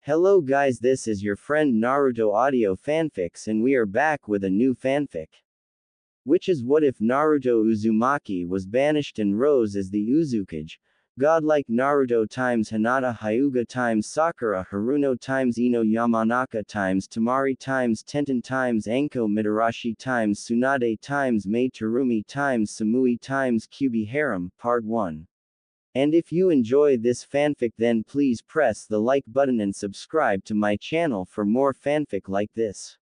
Hello guys, this is your friend Naruto Audio Fanfics and we are back with a new fanfic. Which is what if Naruto Uzumaki was banished and rose as the Uzukage, godlike Naruto times Hinata Hyuga times Sakura Haruno times Ino Yamanaka times Tamari times Tenten times Anko Mitarashi times Tsunade times Mei Terumi times Samui times Kyubi Harem, Part 1. And if you enjoy this fanfic then please press the like button and subscribe to my channel for more fanfic like this.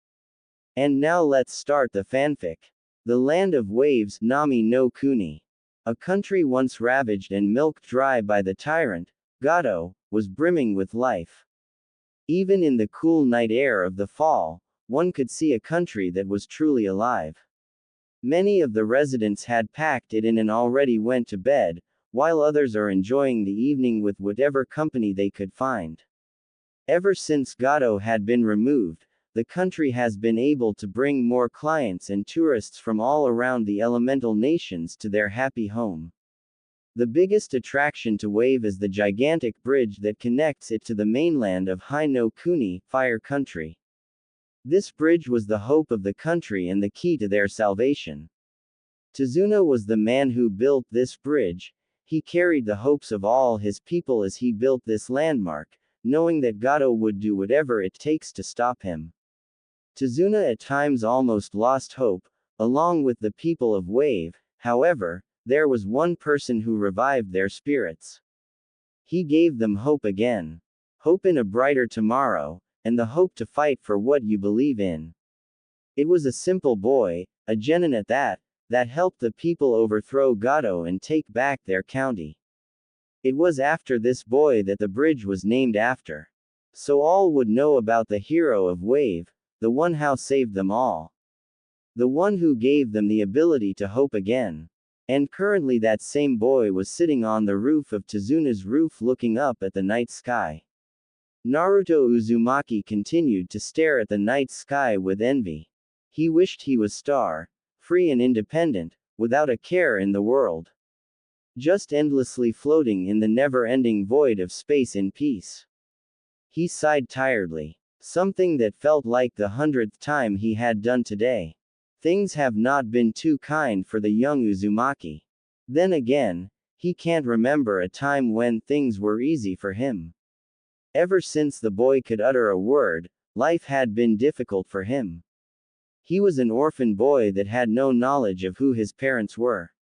And now let's start the fanfic. The Land of Waves, Nami no Kuni. A country once ravaged and milked dry by the tyrant, Gato, was brimming with life. Even in the cool night air of the fall, one could see a country that was truly alive. Many of the residents had packed it in and already went to bed, while others are enjoying the evening with whatever company they could find. Ever since Gato had been removed, the country has been able to bring more clients and tourists from all around the elemental nations to their happy home. The biggest attraction to Wave is the gigantic bridge that connects it to the mainland of Hai no Kuni, Fire Country. This bridge was the hope of the country and the key to their salvation. Tazuna was the man who built this bridge. He carried the hopes of all his people as he built this landmark, knowing that Gato would do whatever it takes to stop him. Tazuna at times almost lost hope, along with the people of Wave. However, there was one person who revived their spirits. He gave them hope again. Hope in a brighter tomorrow, and the hope to fight for what you believe in. It was a simple boy, a genin at that helped the people overthrow Gato and take back their county. It was after this boy that the bridge was named after. So all would know about the hero of Wave, the one who saved them all. The one who gave them the ability to hope again. And currently that same boy was sitting on the roof of Tazuna's roof looking up at the night sky. Naruto Uzumaki continued to stare at the night sky with envy. He wished he was star, free and independent, without a care in the world. Just endlessly floating in the never-ending void of space in peace. He sighed tiredly. Something that felt like the 100th time he had done today. Things have not been too kind for the young Uzumaki. Then again, he can't remember a time when things were easy for him. Ever since the boy could utter a word, life had been difficult for him. He was an orphan boy that had no knowledge of who his parents were.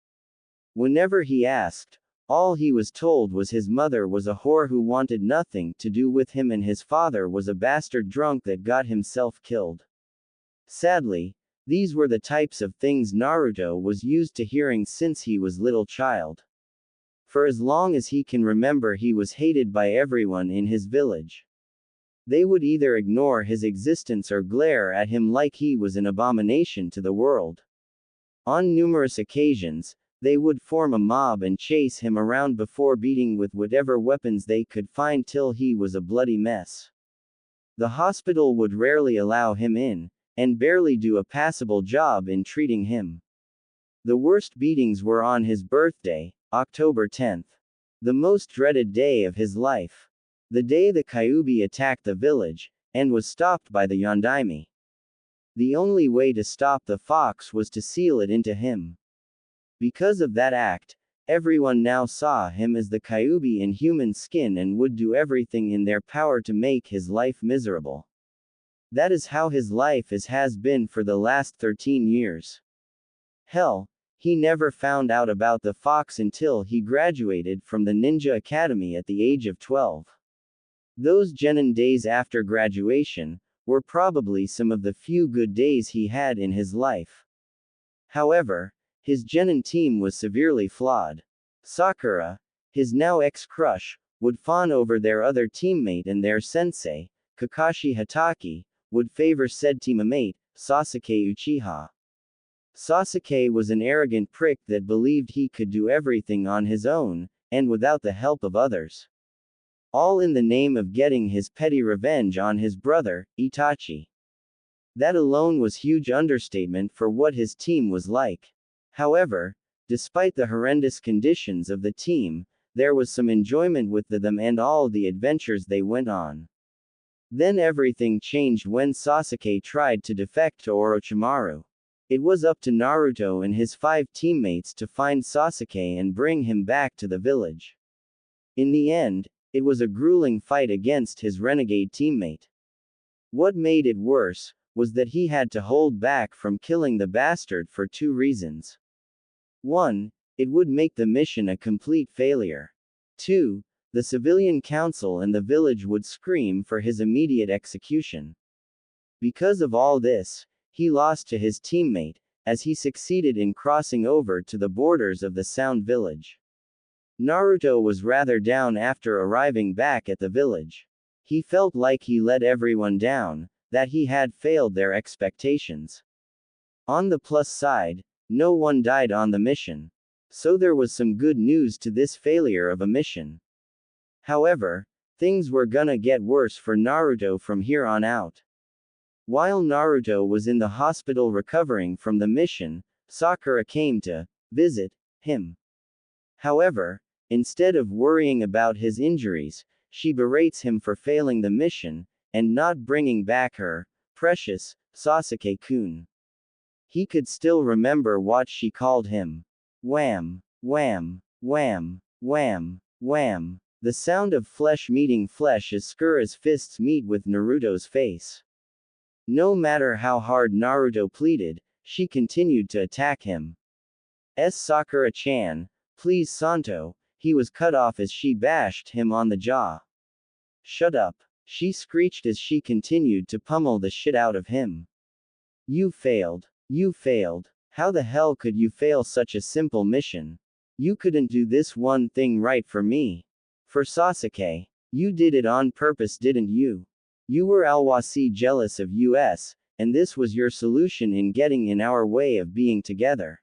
Whenever he asked, all he was told was his mother was a whore who wanted nothing to do with him and his father was a bastard drunk that got himself killed. Sadly, these were the types of things Naruto was used to hearing since he was little child. For as long as he can remember he was hated by everyone in his village. They would either ignore his existence or glare at him like he was an abomination to the world. On numerous occasions, they would form a mob and chase him around before beating with whatever weapons they could find till he was a bloody mess. The hospital would rarely allow him in, and barely do a passable job in treating him. The worst beatings were on his birthday, October 10th. The most dreaded day of his life. The day the Kyuubi attacked the village, and was stopped by the Yondaime. The only way to stop the fox was to seal it into him. Because of that act, everyone now saw him as the Kyuubi in human skin and would do everything in their power to make his life miserable. That is how his life has been for the last 13 years. Hell, he never found out about the fox until he graduated from the Ninja Academy at the age of 12. Those genin days after graduation were probably some of the few good days he had in his life. However, his genin team was severely flawed. Sakura, his now ex-crush, would fawn over their other teammate and their sensei, Kakashi Hatake, would favor said teammate, Sasuke Uchiha. Sasuke was an arrogant prick that believed he could do everything on his own, and without the help of others. All in the name of getting his petty revenge on his brother, Itachi. That alone was huge understatement for what his team was like. However, despite the horrendous conditions of the team, there was some enjoyment with them and all the adventures they went on. Then everything changed when Sasuke tried to defect to Orochimaru. It was up to Naruto and his 5 teammates to find Sasuke and bring him back to the village. In the end, it was a grueling fight against his renegade teammate. What made it worse was that he had to hold back from killing the bastard for 2 reasons. 1. It would make the mission a complete failure. 2. The civilian council and the village would scream for his immediate execution. Because of all this, he lost to his teammate, as he succeeded in crossing over to the borders of the Sound Village. Naruto was rather down after arriving back at the village. He felt like he let everyone down, that he had failed their expectations. On the plus side, no one died on the mission. So there was some good news to this failure of a mission. However, things were gonna get worse for Naruto from here on out. While Naruto was in the hospital recovering from the mission, Sakura came to visit him. However, instead of worrying about his injuries, she berates him for failing the mission, and not bringing back her precious Sasuke-kun. He could still remember what she called him. Wham, wham, wham, wham, wham. The sound of flesh meeting flesh as Sakura's fists meet with Naruto's face. No matter how hard Naruto pleaded, she continued to attack him. Sakura-chan, please Santo, he was cut off as she bashed him on the jaw. Shut up, she screeched as she continued to pummel the shit out of him. You failed. You failed. How the hell could you fail such a simple mission? You couldn't do this one thing right for me. For Sasuke. You did it on purpose, didn't you? You were alwasi jealous of us, and this was your solution in getting in our way of being together.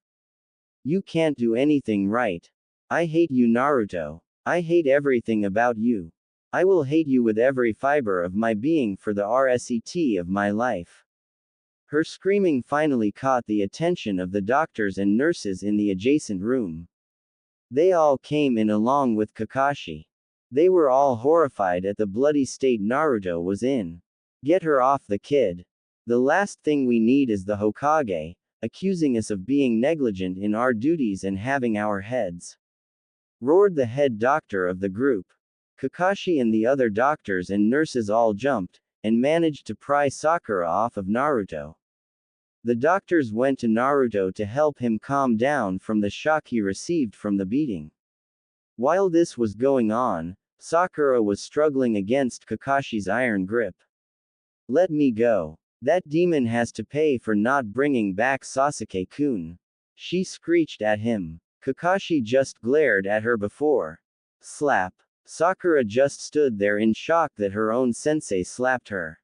You can't do anything right. I hate you, Naruto. I hate everything about you. I will hate you with every fiber of my being for the rest of my life. Her screaming finally caught the attention of the doctors and nurses in the adjacent room. They all came in along with Kakashi. They were all horrified at the bloody state Naruto was in. Get her off the kid. The last thing we need is the Hokage, accusing us of being negligent in our duties and having our heads. Roared the head doctor of the group. Kakashi and the other doctors and nurses all jumped, and managed to pry Sakura off of Naruto. The doctors went to Naruto to help him calm down from the shock he received from the beating. While this was going on, Sakura was struggling against Kakashi's iron grip. Let me go. That demon has to pay for not bringing back Sasuke-kun. She screeched at him. Kakashi just glared at her before. Slap. Sakura just stood there in shock that her own sensei slapped her.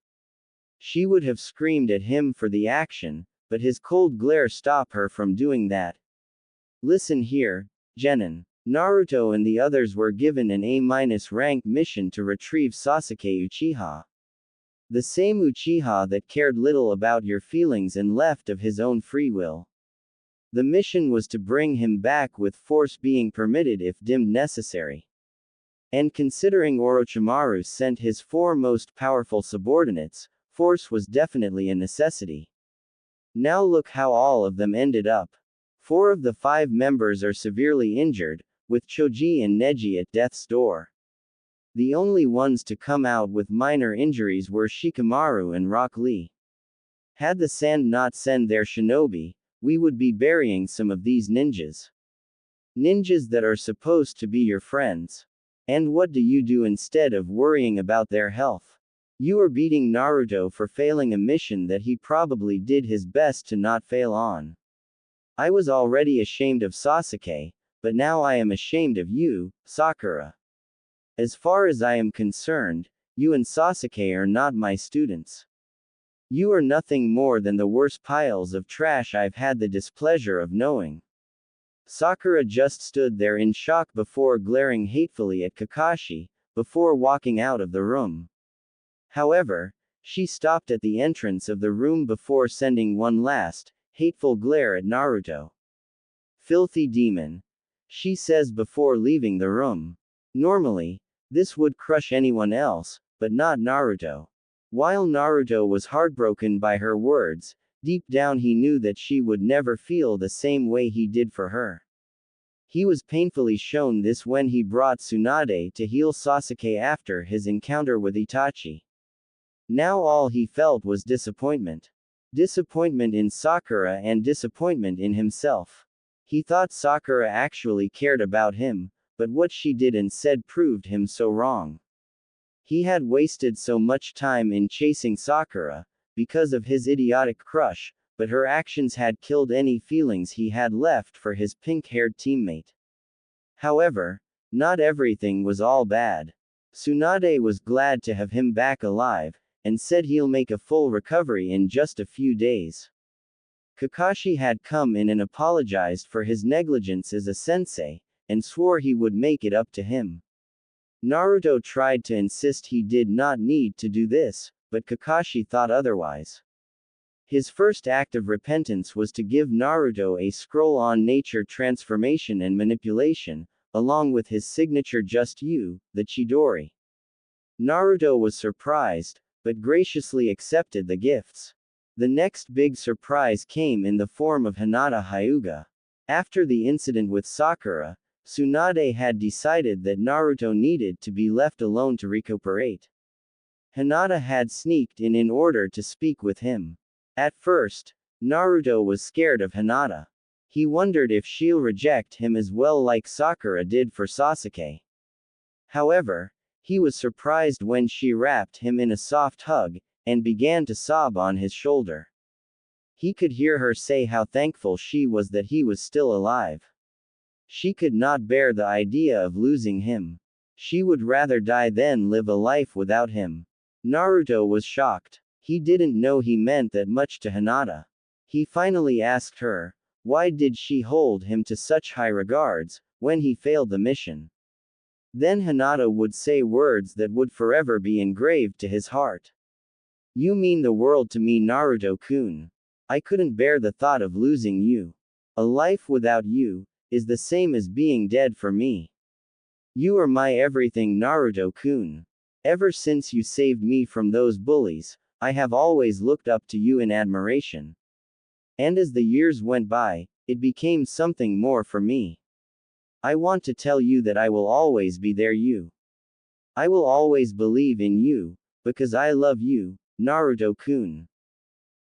She would have screamed at him for the action, but his cold glare stopped her from doing that. Listen here, Genin. Naruto and the others were given an A- rank mission to retrieve Sasuke Uchiha. The same Uchiha that cared little about your feelings and left of his own free will. The mission was to bring him back with force being permitted if deemed necessary. And considering Orochimaru sent his 4 most powerful subordinates, force was definitely a necessity. Now look how all of them ended up. 4 of the 5 members are severely injured, with Choji and Neji at death's door. The only ones to come out with minor injuries were Shikamaru and Rock Lee. Had the Sand not sent their shinobi, we would be burying some of these ninjas. Ninjas that are supposed to be your friends. And what do you do instead of worrying about their health? You are beating Naruto for failing a mission that he probably did his best to not fail on. I was already ashamed of Sasuke, but now I am ashamed of you, Sakura. As far as I am concerned, you and Sasuke are not my students. You are nothing more than the worst piles of trash I've had the displeasure of knowing. Sakura just stood there in shock before glaring hatefully at Kakashi, before walking out of the room. However, she stopped at the entrance of the room before sending one last, hateful glare at Naruto. Filthy demon. She says before leaving the room. Normally, this would crush anyone else, but not Naruto. While Naruto was heartbroken by her words, deep down he knew that she would never feel the same way he did for her. He was painfully shown this when he brought Tsunade to heal Sasuke after his encounter with Itachi. Now all he felt was disappointment. Disappointment in Sakura and disappointment in himself. He thought Sakura actually cared about him, but what she did and said proved him so wrong. He had wasted so much time in chasing Sakura, because of his idiotic crush, but her actions had killed any feelings he had left for his pink-haired teammate. However, not everything was all bad. Tsunade was glad to have him back alive, and said he'll make a full recovery in just a few days. Kakashi had come in and apologized for his negligence as a sensei, and swore he would make it up to him. Naruto tried to insist he did not need to do this, but Kakashi thought otherwise. His first act of repentance was to give Naruto a scroll on nature transformation and manipulation, along with his signature Just You, the Chidori. Naruto was surprised, but graciously accepted the gifts. The next big surprise came in the form of Hinata Hyuga. After the incident with Sakura, Tsunade had decided that Naruto needed to be left alone to recuperate. Hinata had sneaked in order to speak with him. At first, Naruto was scared of Hinata. He wondered if she'll reject him as well like Sakura did for Sasuke. However, he was surprised when she wrapped him in a soft hug, and began to sob on his shoulder. He could hear her say how thankful she was that he was still alive. She could not bear the idea of losing him. She would rather die than live a life without him. Naruto was shocked. He didn't know he meant that much to Hinata. He finally asked her, why did she hold him to such high regards, when he failed the mission? Then Hinata would say words that would forever be engraved to his heart. You mean the world to me, Naruto-kun. I couldn't bear the thought of losing you. A life without you is the same as being dead for me. You are my everything, Naruto-kun. Ever since you saved me from those bullies, I have always looked up to you in admiration. And as the years went by, it became something more for me. I want to tell you that I will always be there. I will always believe in you, because I love you, Naruto-kun.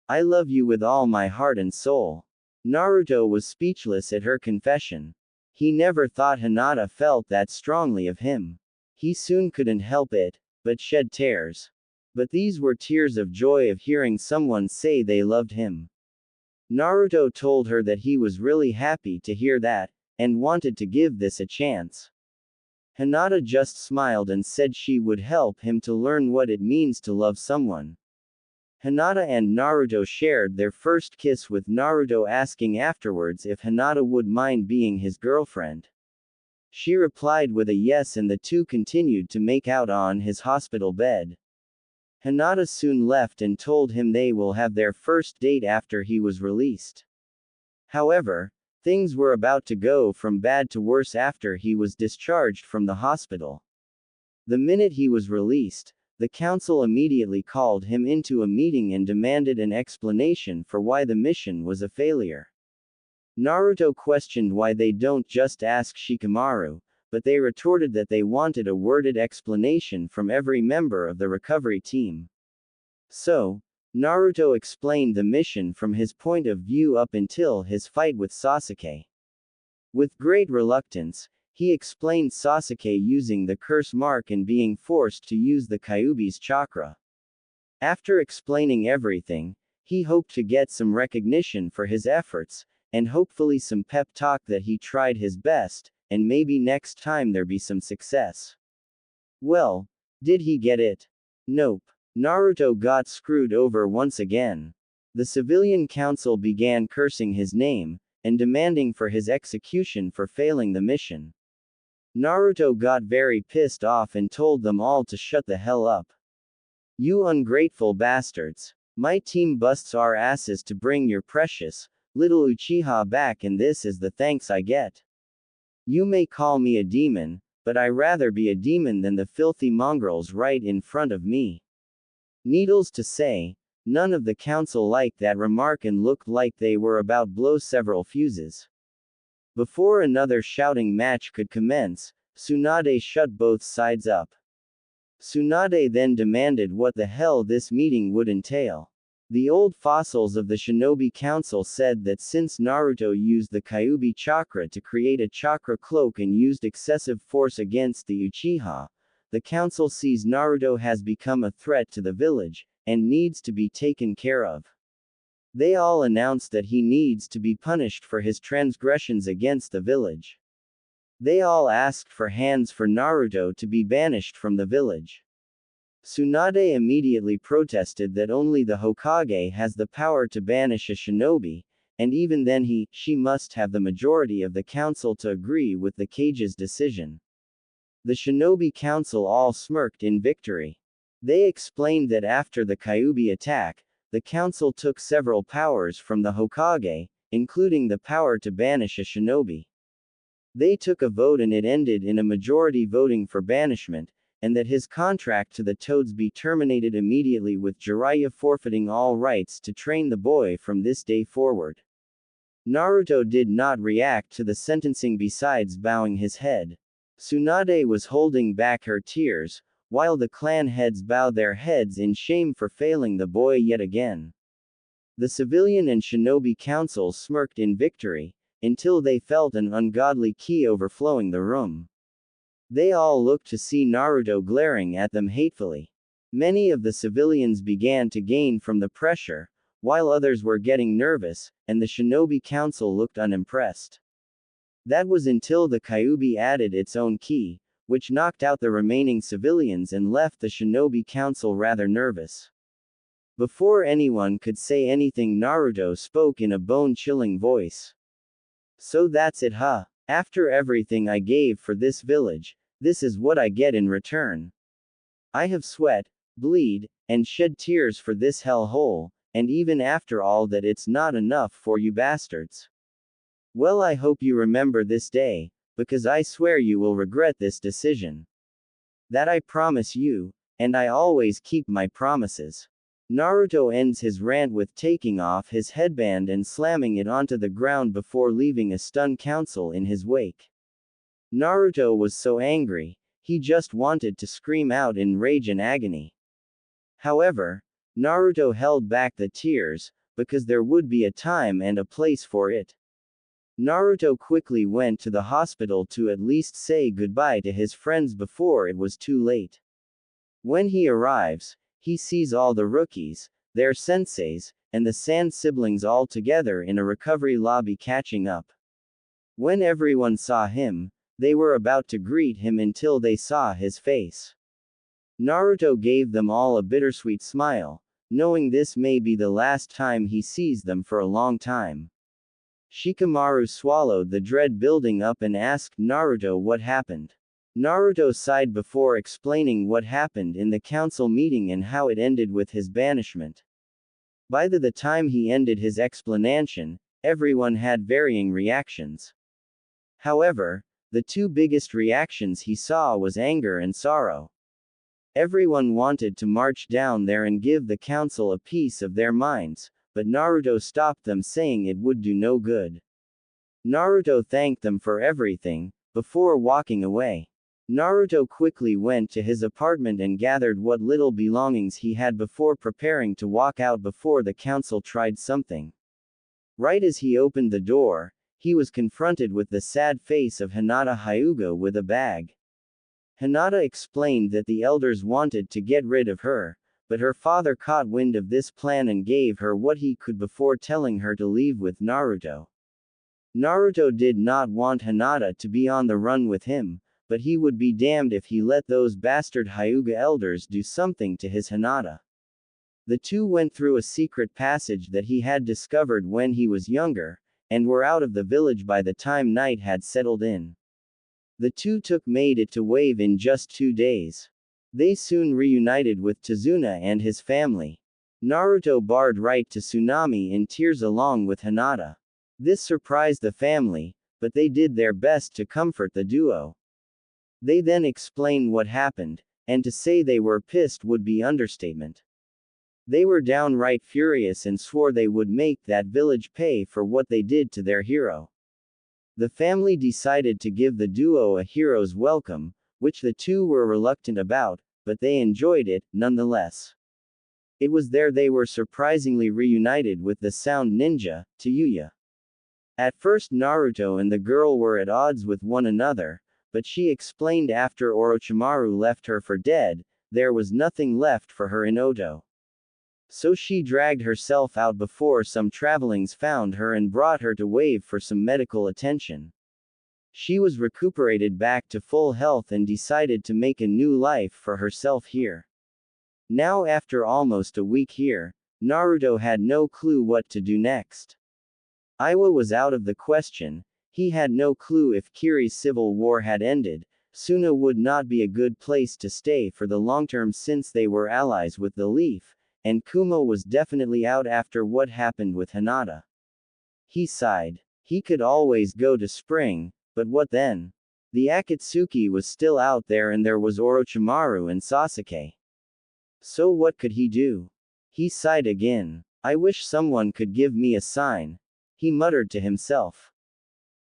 I love you with all my heart and soul. Naruto was speechless at her confession. He never thought Hinata felt that strongly of him. He soon couldn't help it, but shed tears. But these were tears of joy of hearing someone say they loved him. Naruto told her that he was really happy to hear that, and wanted to give this a chance. Hinata just smiled and said she would help him to learn what it means to love someone. Hinata and Naruto shared their first kiss, with Naruto asking afterwards if Hinata would mind being his girlfriend. She replied with a yes, and the two continued to make out on his hospital bed. Hinata soon left and told him they will have their first date after he was released. However, things were about to go from bad to worse after he was discharged from the hospital. The minute he was released, the council immediately called him into a meeting and demanded an explanation for why the mission was a failure. Naruto questioned why they don't just ask Shikamaru, but they retorted that they wanted a worded explanation from every member of the recovery team. So, Naruto explained the mission from his point of view up until his fight with Sasuke. With great reluctance, he explained Sasuke using the curse mark and being forced to use the Kyuubi's chakra. After explaining everything, he hoped to get some recognition for his efforts, and hopefully some pep talk that he tried his best, and maybe next time there be some success. Well, did he get it? Nope. Naruto got screwed over once again. The civilian council began cursing his name, and demanding for his execution for failing the mission. Naruto got very pissed off and told them all to shut the hell up. You ungrateful bastards. My team busts our asses to bring your precious, little Uchiha back, and this is the thanks I get. You may call me a demon, but I rather be a demon than the filthy mongrels right in front of me. Needless to say, none of the council liked that remark and looked like they were about blow several fuses. Before another shouting match could commence, Tsunade shut both sides up. Tsunade then demanded what the hell this meeting would entail. The old fossils of the Shinobi Council said that since Naruto used the Kyuubi chakra to create a chakra cloak and used excessive force against the Uchiha, the council sees Naruto has become a threat to the village, and needs to be taken care of. They all announced that he needs to be punished for his transgressions against the village. They all asked for hands for Naruto to be banished from the village. Tsunade immediately protested that only the Hokage has the power to banish a shinobi, and even then she must have the majority of the council to agree with the Kage's decision. The Shinobi Council all smirked in victory. They explained that after the Kyuubi attack, the council took several powers from the Hokage, including the power to banish a shinobi. They took a vote and it ended in a majority voting for banishment, and that his contract to the Toads be terminated immediately, with Jiraiya forfeiting all rights to train the boy from this day forward. Naruto did not react to the sentencing besides bowing his head. Tsunade was holding back her tears, while the clan heads bowed their heads in shame for failing the boy yet again. The civilian and shinobi councils smirked in victory, until they felt an ungodly ki overflowing the room. They all looked to see Naruto glaring at them hatefully. Many of the civilians began to gain from the pressure, while others were getting nervous, and the shinobi council looked unimpressed. That was until the Kyuubi added its own ki, which knocked out the remaining civilians and left the shinobi council rather nervous. Before anyone could say anything, Naruto spoke in a bone-chilling voice. So that's it, huh? After everything I gave for this village, this is what I get in return. I have sweat, bleed, and shed tears for this hellhole, and even after all that, it's not enough for you bastards. Well, I hope you remember this day, because I swear you will regret this decision. That I promise you, and I always keep my promises. Naruto ends his rant with taking off his headband and slamming it onto the ground before leaving a stunned council in his wake. Naruto was so angry, he just wanted to scream out in rage and agony. However, Naruto held back the tears, because there would be a time and a place for it. Naruto quickly went to the hospital to at least say goodbye to his friends before it was too late. When he arrives, he sees all the rookies, their senseis, and the Sand siblings all together in a recovery lobby catching up. When everyone saw him, they were about to greet him until they saw his face. Naruto gave them all a bittersweet smile, knowing this may be the last time he sees them for a long time. Shikamaru swallowed the dread building up and asked Naruto what happened. Naruto sighed before explaining what happened in the council meeting and how it ended with his banishment. By the time he ended his explanation, everyone had varying reactions. However, the two biggest reactions he saw was anger and sorrow. Everyone wanted to march down there and give the council a piece of their minds, but Naruto stopped them, saying it would do no good. Naruto thanked them for everything, before walking away. Naruto quickly went to his apartment and gathered what little belongings he had before preparing to walk out before the council tried something. Right as he opened the door, he was confronted with the sad face of Hinata Hyuga with a bag. Hinata explained that the elders wanted to get rid of her, but her father caught wind of this plan and gave her what he could before telling her to leave with Naruto. Naruto did not want Hinata to be on the run with him, but he would be damned if he let those bastard Hyuga elders do something to his Hinata. The two went through a secret passage that he had discovered when he was younger, and were out of the village by the time night had settled in. The two made it to Wave in just 2 days. They soon reunited with Tazuna and his family. Naruto barred right to Tsunami in tears along with Hinata. This surprised the family, but they did their best to comfort the duo. They then explained what happened, and to say they were pissed would be understatement. They were downright furious and swore they would make that village pay for what they did to their hero. The family decided to give the duo a hero's welcome, which the two were reluctant about, but they enjoyed it, nonetheless. It was there they were surprisingly reunited with the sound ninja, Tayuya. At first Naruto and the girl were at odds with one another, but she explained after Orochimaru left her for dead, there was nothing left for her in Oto. So she dragged herself out before some travelings found her and brought her to Wave for some medical attention. She was recuperated back to full health and decided to make a new life for herself here. Now after almost a week here, Naruto had no clue what to do next. Iwa was out of the question. He had no clue if Kiri's civil war had ended. Suna would not be a good place to stay for the long term since they were allies with the Leaf, and Kumo was definitely out after what happened with Hinata. He sighed. He could always go to Spring, but what then? The Akatsuki was still out there and there was Orochimaru and Sasuke. So what could he do? He sighed again. I wish someone could give me a sign, he muttered to himself.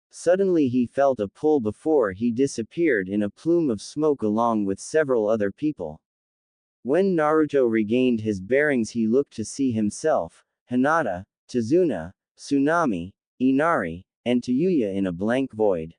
Suddenly he felt a pull before he disappeared in a plume of smoke along with several other people. When Naruto regained his bearings he looked to see himself, Hinata, Tazuna, Tsunami, Inari, and Tayuya in a blank void.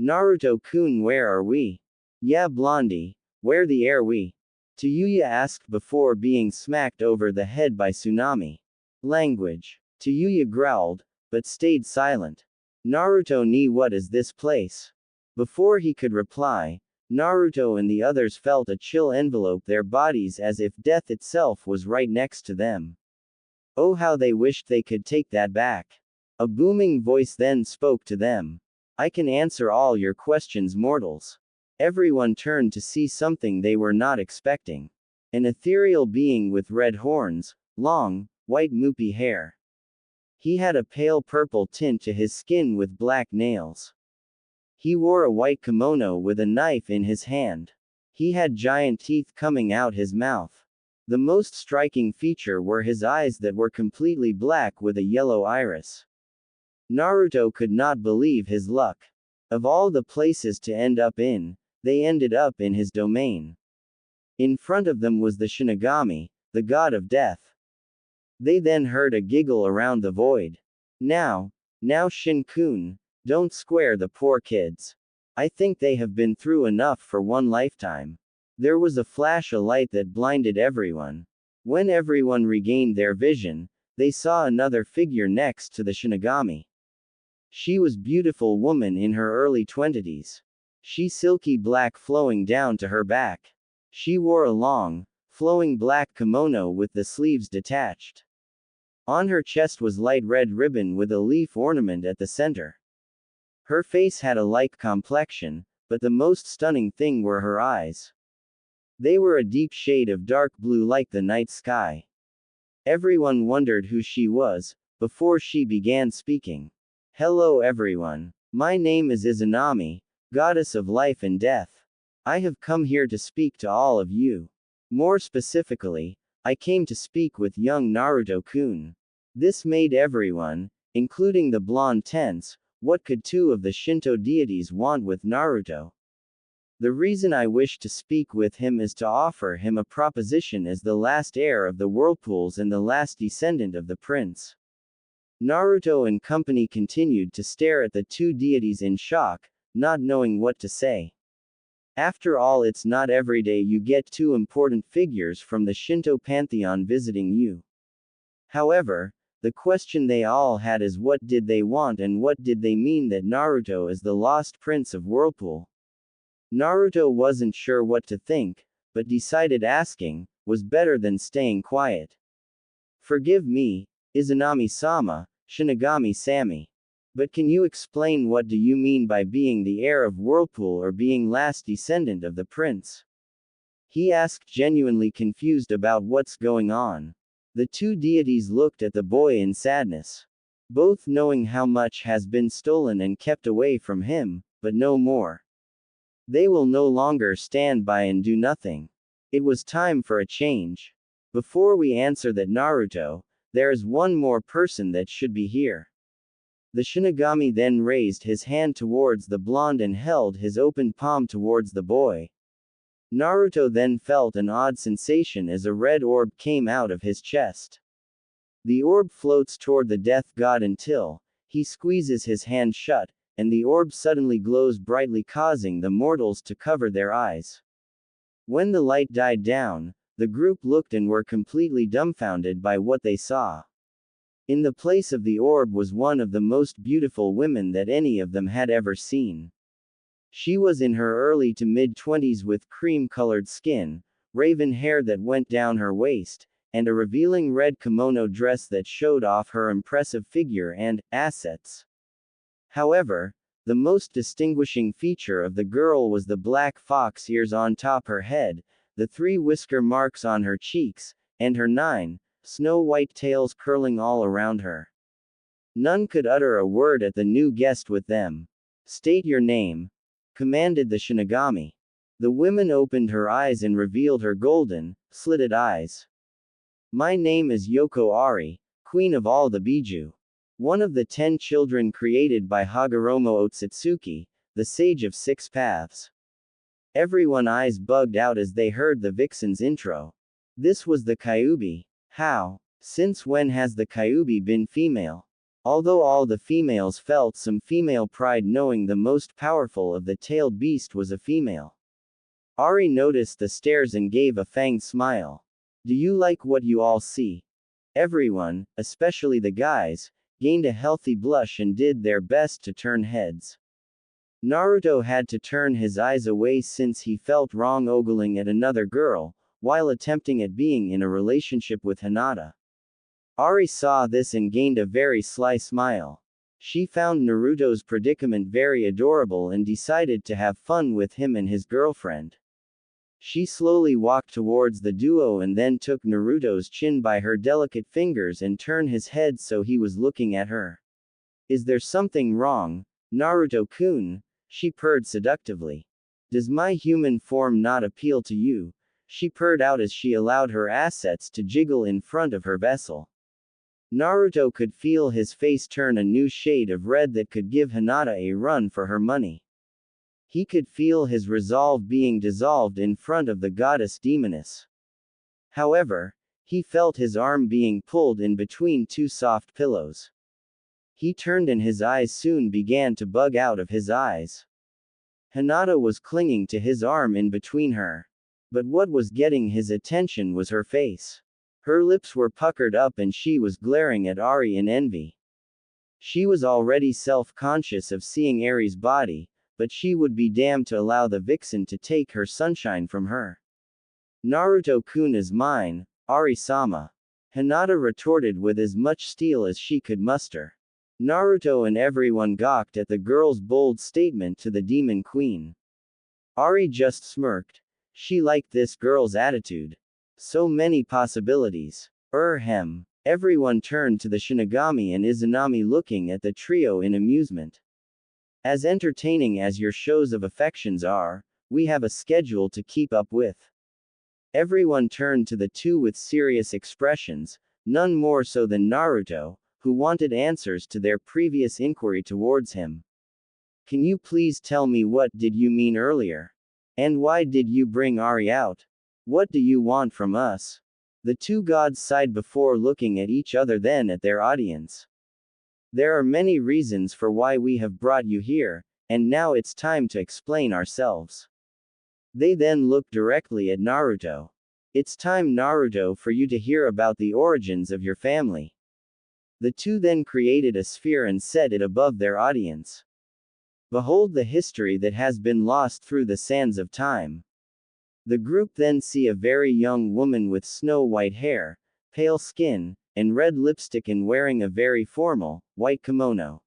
Naruto-kun, where are we? Yeah, Blondie, where the air we? Tayuya asked before being smacked over the head by Tsunami. Language. Tayuya growled, but stayed silent. Naruto ni, what is this place? Before he could reply, Naruto and the others felt a chill envelope their bodies as if death itself was right next to them. Oh, how they wished they could take that back. A booming voice then spoke to them. I can answer all your questions, mortals. Everyone turned to see something they were not expecting. An ethereal being with red horns, long, white moopy hair. He had a pale purple tint to his skin with black nails. He wore a white kimono with a knife in his hand. He had giant teeth coming out his mouth. The most striking feature were his eyes that were completely black with a yellow iris. Naruto could not believe his luck. Of all the places to end up in, they ended up in his domain. In front of them was the Shinigami, the god of death. They then heard a giggle around the void. Now Shin-kun, don't square the poor kids. I think they have been through enough for one lifetime. There was a flash of light that blinded everyone. When everyone regained their vision, they saw another figure next to the Shinigami. She was beautiful woman in her early 20s. She silky black flowing down to her back. She wore a long, flowing black kimono with the sleeves detached. On her chest was light red ribbon with a leaf ornament at the center. Her face had a light complexion, but the most stunning thing were her eyes. They were a deep shade of dark blue like the night sky. Everyone wondered who she was, before she began speaking. Hello everyone. My name is Izanami, goddess of life and death. I have come here to speak to all of you. More specifically, I came to speak with young Naruto-kun. This made everyone, including the blonde tense, what could two of the Shinto deities want with Naruto? The reason I wish to speak with him is to offer him a proposition as the last heir of the whirlpools and the last descendant of the prince. Naruto and company continued to stare at the two deities in shock, not knowing what to say. After all, it's not every day you get two important figures from the Shinto pantheon visiting you. However, the question they all had is what did they want and what did they mean that Naruto is the lost prince of Whirlpool? Naruto wasn't sure what to think, but decided asking was better than staying quiet. Forgive me, Izanami-sama, Shinigami-sami. But can you explain what do you mean by being the heir of Whirlpool or being last descendant of the prince? He asked, genuinely confused about what's going on. The two deities looked at the boy in sadness. Both knowing how much has been stolen and kept away from him, but no more. They will no longer stand by and do nothing. It was time for a change. Before we answer that Naruto, there is one more person that should be here. The Shinigami then raised his hand towards the blonde and held his opened palm towards the boy. Naruto then felt an odd sensation as a red orb came out of his chest. The orb floats toward the death god until he squeezes his hand shut, and the orb suddenly glows brightly, causing the mortals to cover their eyes. When the light died down, the group looked and were completely dumbfounded by what they saw. In the place of the orb was one of the most beautiful women that any of them had ever seen. She was in her early to mid-20s with cream-colored skin, raven hair that went down her waist, and a revealing red kimono dress that showed off her impressive figure and assets. However, the most distinguishing feature of the girl was the black fox ears on top her head, the 3 whisker marks on her cheeks, and her 9 snow-white tails curling all around her. None could utter a word at the new guest with them. "State your name," commanded the Shinigami. The woman opened her eyes and revealed her golden, slitted eyes. "My name is Yoko Ari, queen of all the Biju. One of the 10 children created by Hagoromo Otsutsuki, the sage of 6 paths." Everyone's eyes bugged out as they heard the vixen's intro. This was the Kyuubi. How? Since when has the Kyuubi been female? Although all the females felt some female pride knowing the most powerful of the tailed beast was a female. Ari noticed the stares and gave a fanged smile. "Do you like what you all see?" Everyone, especially the guys, gained a healthy blush and did their best to turn heads. Naruto had to turn his eyes away since he felt wrong ogling at another girl, while attempting at being in a relationship with Hinata. Ari saw this and gained a very sly smile. She found Naruto's predicament very adorable and decided to have fun with him and his girlfriend. She slowly walked towards the duo and then took Naruto's chin by her delicate fingers and turned his head so he was looking at her. "Is there something wrong, Naruto-kun?" she purred seductively. "Does my human form not appeal to you?" she purred out as she allowed her assets to jiggle in front of her vessel. Naruto could feel his face turn a new shade of red that could give Hinata a run for her money. He could feel his resolve being dissolved in front of the goddess demoness. However, he felt his arm being pulled in between 2 soft pillows. He turned and his eyes soon began to bug out of his eyes. Hinata was clinging to his arm in between her. But what was getting his attention was her face. Her lips were puckered up and she was glaring at Ari in envy. She was already self-conscious of seeing Ari's body, but she would be damned to allow the vixen to take her sunshine from her. "Naruto-kun is mine, Ari-sama," Hinata retorted with as much steel as she could muster. Naruto and everyone gawked at the girl's bold statement to the demon queen. Ari just smirked. She liked this girl's attitude. So many possibilities. Everyone turned to the Shinigami and Izanami looking at the trio in amusement. As entertaining as your shows of affections are, we have a schedule to keep up with. Everyone turned to the two with serious expressions, none more so than Naruto, who wanted answers to their previous inquiry towards him. "Can you please tell me what did you mean earlier? And why did you bring Ari out? What do you want from us?" The two gods sighed before looking at each other, then at their audience. "There are many reasons for why we have brought you here, and now it's time to explain ourselves." They then looked directly at Naruto. "It's time, Naruto, for you to hear about the origins of your family." The two then created a sphere and set it above their audience. "Behold the history that has been lost through the sands of time." The group then see a very young woman with snow-white hair, pale skin, and red lipstick and wearing a very formal, white kimono.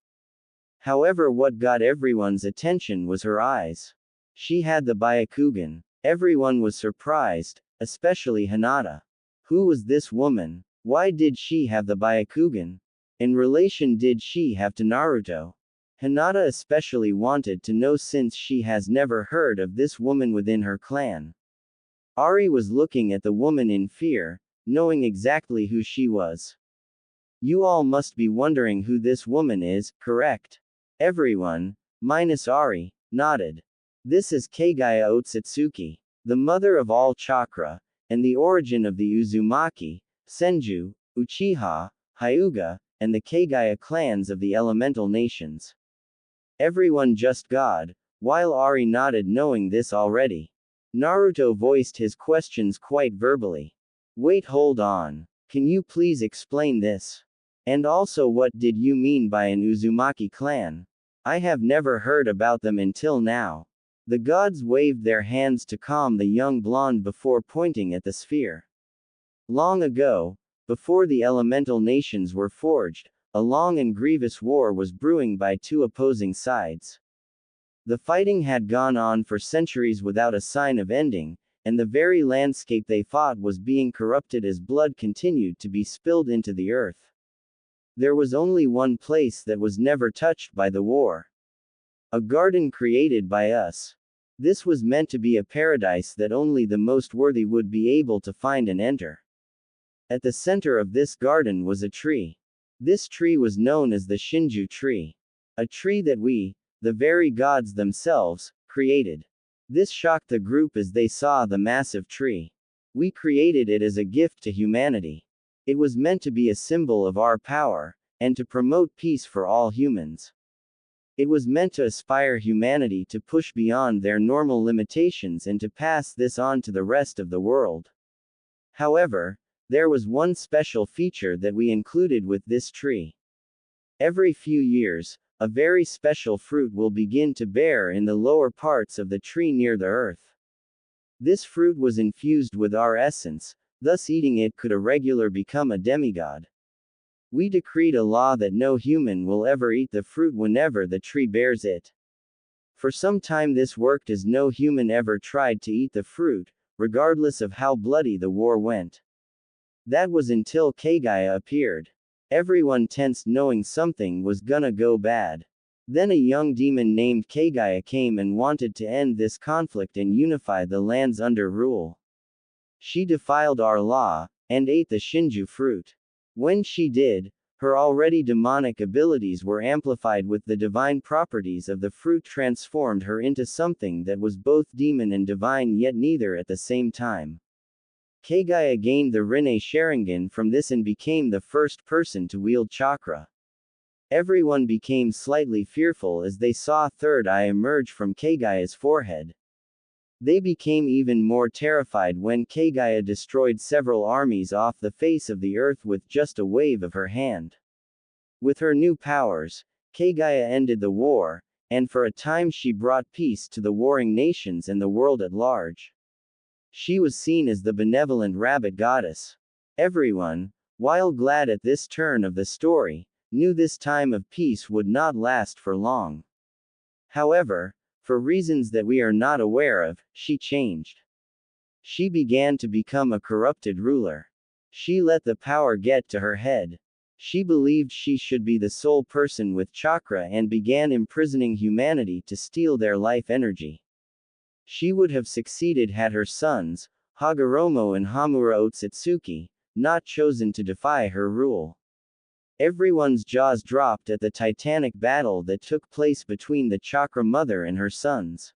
However, what got everyone's attention was her eyes. She had the Byakugan. Everyone was surprised, especially Hinata. Who was this woman? Why did she have the Byakugan? In relation did she have to Naruto? Hinata especially wanted to know since she has never heard of this woman within her clan. Ari was looking at the woman in fear, knowing exactly who she was. You all must be wondering who this woman is, correct? Everyone, minus Ari, nodded. This is Kagaya Otsutsuki, the mother of all chakra, and the origin of the Uzumaki, Senju, Uchiha, Hyuga, and the Kagaya clans of the elemental nations. Everyone just God, while Ari nodded knowing this already. Naruto voiced his questions quite verbally. Wait, hold on. Can you please explain this? And also, what did you mean by an Uzumaki clan? I have never heard about them until now. The gods waved their hands to calm the young blonde before pointing at the sphere. Long ago, before the elemental nations were forged, a long and grievous war was brewing by two opposing sides. The fighting had gone on for centuries without a sign of ending, and the very landscape they fought was being corrupted as blood continued to be spilled into the earth. There was only one place that was never touched by the war. A garden created by us. This was meant to be a paradise that only the most worthy would be able to find and enter. At the center of this garden was a tree. This tree was known as the Shinju tree. A tree that we, the very gods themselves, created. This shocked the group as they saw the massive tree. We created it as a gift to humanity. It was meant to be a symbol of our power, and to promote peace for all humans. It was meant to inspire humanity to push beyond their normal limitations and to pass this on to the rest of the world. However, there was one special feature that we included with this tree. Every few years, a very special fruit will begin to bear in the lower parts of the tree near the earth. This fruit was infused with our essence, thus eating it could a regular become a demigod. We decreed a law that no human will ever eat the fruit whenever the tree bears it. For some time this worked as no human ever tried to eat the fruit, regardless of how bloody the war went. That was until Kagaya appeared. Everyone tensed knowing something was gonna go bad. Then a young demon named Kagaya came and wanted to end this conflict and unify the lands under rule. She defiled our law, and ate the Shinju fruit. When she did, her already demonic abilities were amplified with the divine properties of the fruit transformed her into something that was both demon and divine yet neither at the same time. Kagaya gained the Rinne Sharingan from this and became the first person to wield chakra. Everyone became slightly fearful as they saw third eye emerge from Kagaya's forehead. They became even more terrified when Kagaya destroyed several armies off the face of the earth with just a wave of her hand. With her new powers, Kagaya ended the war, and for a time she brought peace to the warring nations and the world at large. She was seen as the benevolent rabbit goddess. Everyone, while glad at this turn of the story, knew this time of peace would not last for long. However, for reasons that we are not aware of, she changed. She began to become a corrupted ruler. She let the power get to her head. She believed she should be the sole person with chakra and began imprisoning humanity to steal their life energy. She would have succeeded had her sons, Hagoromo and Hamura Otsutsuki, not chosen to defy her rule. Everyone's jaws dropped at the titanic battle that took place between the chakra mother and her sons.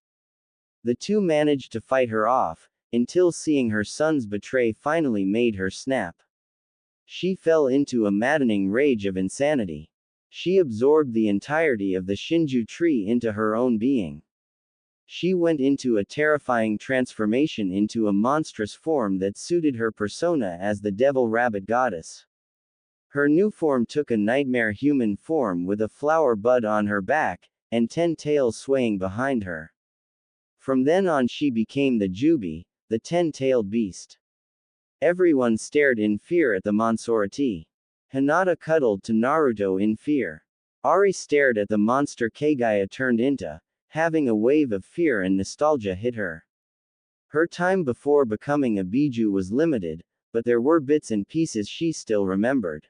The two managed to fight her off, until seeing her sons betray finally made her snap. She fell into a maddening rage of insanity. She absorbed the entirety of the Shinju tree into her own being. She went into a terrifying transformation into a monstrous form that suited her persona as the devil rabbit goddess. Her new form took a nightmare human form with a flower bud on her back, and 10 tails swaying behind her. From then on she became the Jubi, the 10-tailed beast. Everyone stared in fear at the monstrosity. Hinata cuddled to Naruto in fear. Ari stared at the monster Kagaya turned into, having a wave of fear and nostalgia hit her. Her time before becoming a Biju was limited, but there were bits and pieces she still remembered.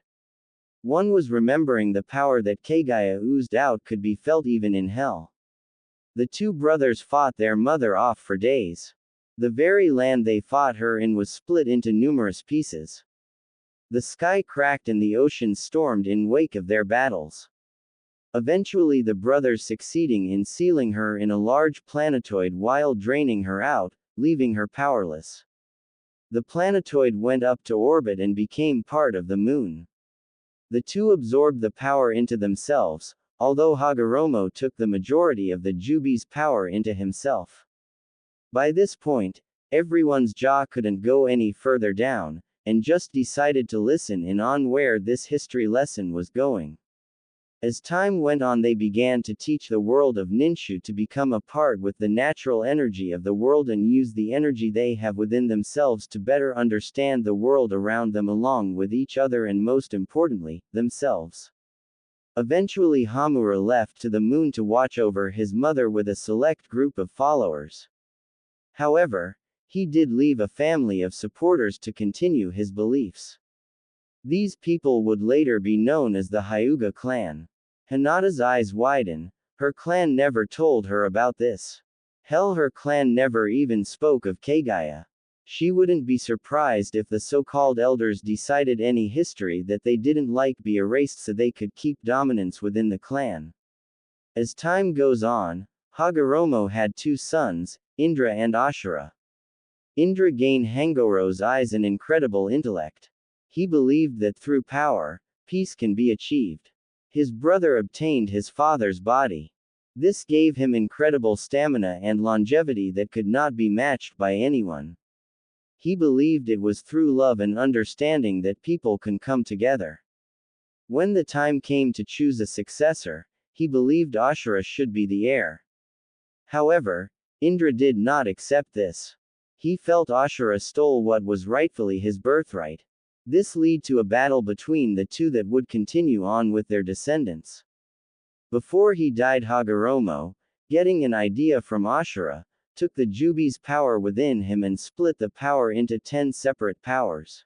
One was remembering the power that Kagaya oozed out could be felt even in hell. The two brothers fought their mother off for days. The very land they fought her in was split into numerous pieces. The sky cracked and the ocean stormed in wake of their battles. Eventually the brothers succeeding in sealing her in a large planetoid while draining her out, leaving her powerless. The planetoid went up to orbit and became part of the moon. The two absorbed the power into themselves, although Hagoromo took the majority of the Jubi's power into himself. By this point, everyone's jaw couldn't go any further down, and just decided to listen in on where this history lesson was going. As time went on, they began to teach the world of Ninshu to become a part with the natural energy of the world and use the energy they have within themselves to better understand the world around them along with each other and most importantly, themselves. Eventually Hamura left to the moon to watch over his mother with a select group of followers. However, he did leave a family of supporters to continue his beliefs. These people would later be known as the Hyuga clan. Hinata's eyes widen. Her clan never told her about this. Hell, her clan never even spoke of Kagaya. She wouldn't be surprised if the so-called elders decided any history that they didn't like be erased so they could keep dominance within the clan. As time goes on, Hagoromo had two sons, Indra and Ashura. Indra gained Hangoro's eyes and incredible intellect. He believed that through power, peace can be achieved. His brother obtained his father's body. This gave him incredible stamina and longevity that could not be matched by anyone. He believed it was through love and understanding that people can come together. When the time came to choose a successor, he believed Ashura should be the heir. However, Indra did not accept this. He felt Ashura stole what was rightfully his birthright. This led to a battle between the two that would continue on with their descendants. Before he died, Hagoromo, getting an idea from Ashura, took the Jubi's power within him and split the power into 10 separate powers.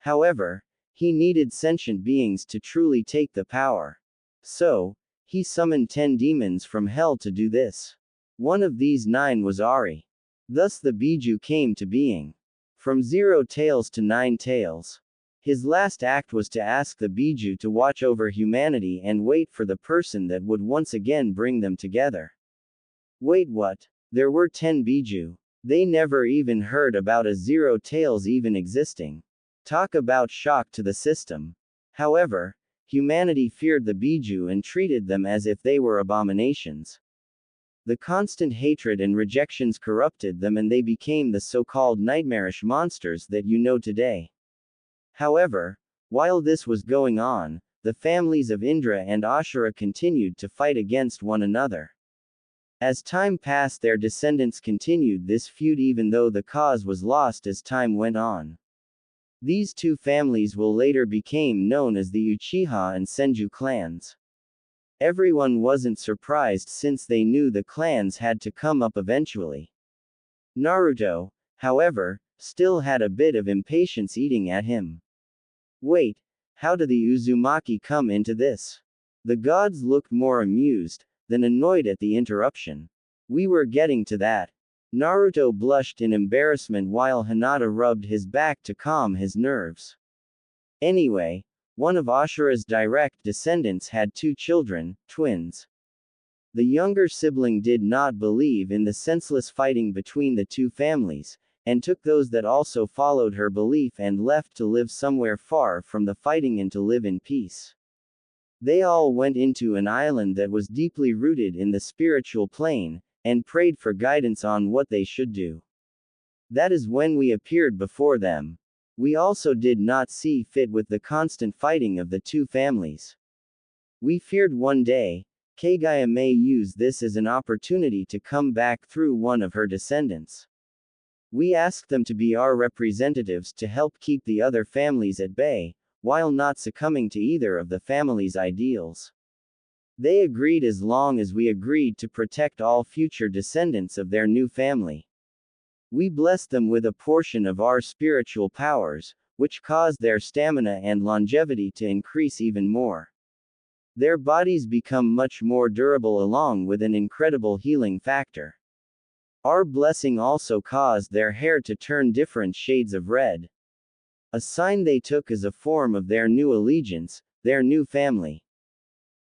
However, he needed sentient beings to truly take the power. So, he summoned 10 demons from hell to do this. One of these 9 was Ari. Thus the Biju came to being. From 0 tails to 9 tails. His last act was to ask the Biju to watch over humanity and wait for the person that would once again bring them together. Wait, what? There were 10 Biju. They never even heard about a 0 tails even existing. Talk about shock to the system. However, humanity feared the Biju and treated them as if they were abominations. The constant hatred and rejections corrupted them and they became the so-called nightmarish monsters that you know today. However, while this was going on, the families of Indra and Ashura continued to fight against one another. As time passed, their descendants continued this feud even though the cause was lost as time went on. These two families will later become known as the Uchiha and Senju clans. Everyone wasn't surprised since they knew the clans had to come up eventually. Naruto, however, still had a bit of impatience eating at him. Wait, how do the Uzumaki come into this? The gods looked more amused than annoyed at the interruption. We were getting to that. Naruto blushed in embarrassment while Hinata rubbed his back to calm his nerves. Anyway, one of Ashura's direct descendants had 2 children, twins. The younger sibling did not believe in the senseless fighting between the two families, and took those that also followed her belief and left to live somewhere far from the fighting and to live in peace. They all went into an island that was deeply rooted in the spiritual plane, and prayed for guidance on what they should do. That is when we appeared before them. We also did not see fit with the constant fighting of the two families. We feared one day, Kagaya may use this as an opportunity to come back through one of her descendants. We asked them to be our representatives to help keep the other families at bay, while not succumbing to either of the family's ideals. They agreed as long as we agreed to protect all future descendants of their new family. We blessed them with a portion of our spiritual powers, which caused their stamina and longevity to increase even more. Their bodies become much more durable along with an incredible healing factor. Our blessing also caused their hair to turn different shades of red. a sign they took as a form of their new allegiance, their new family.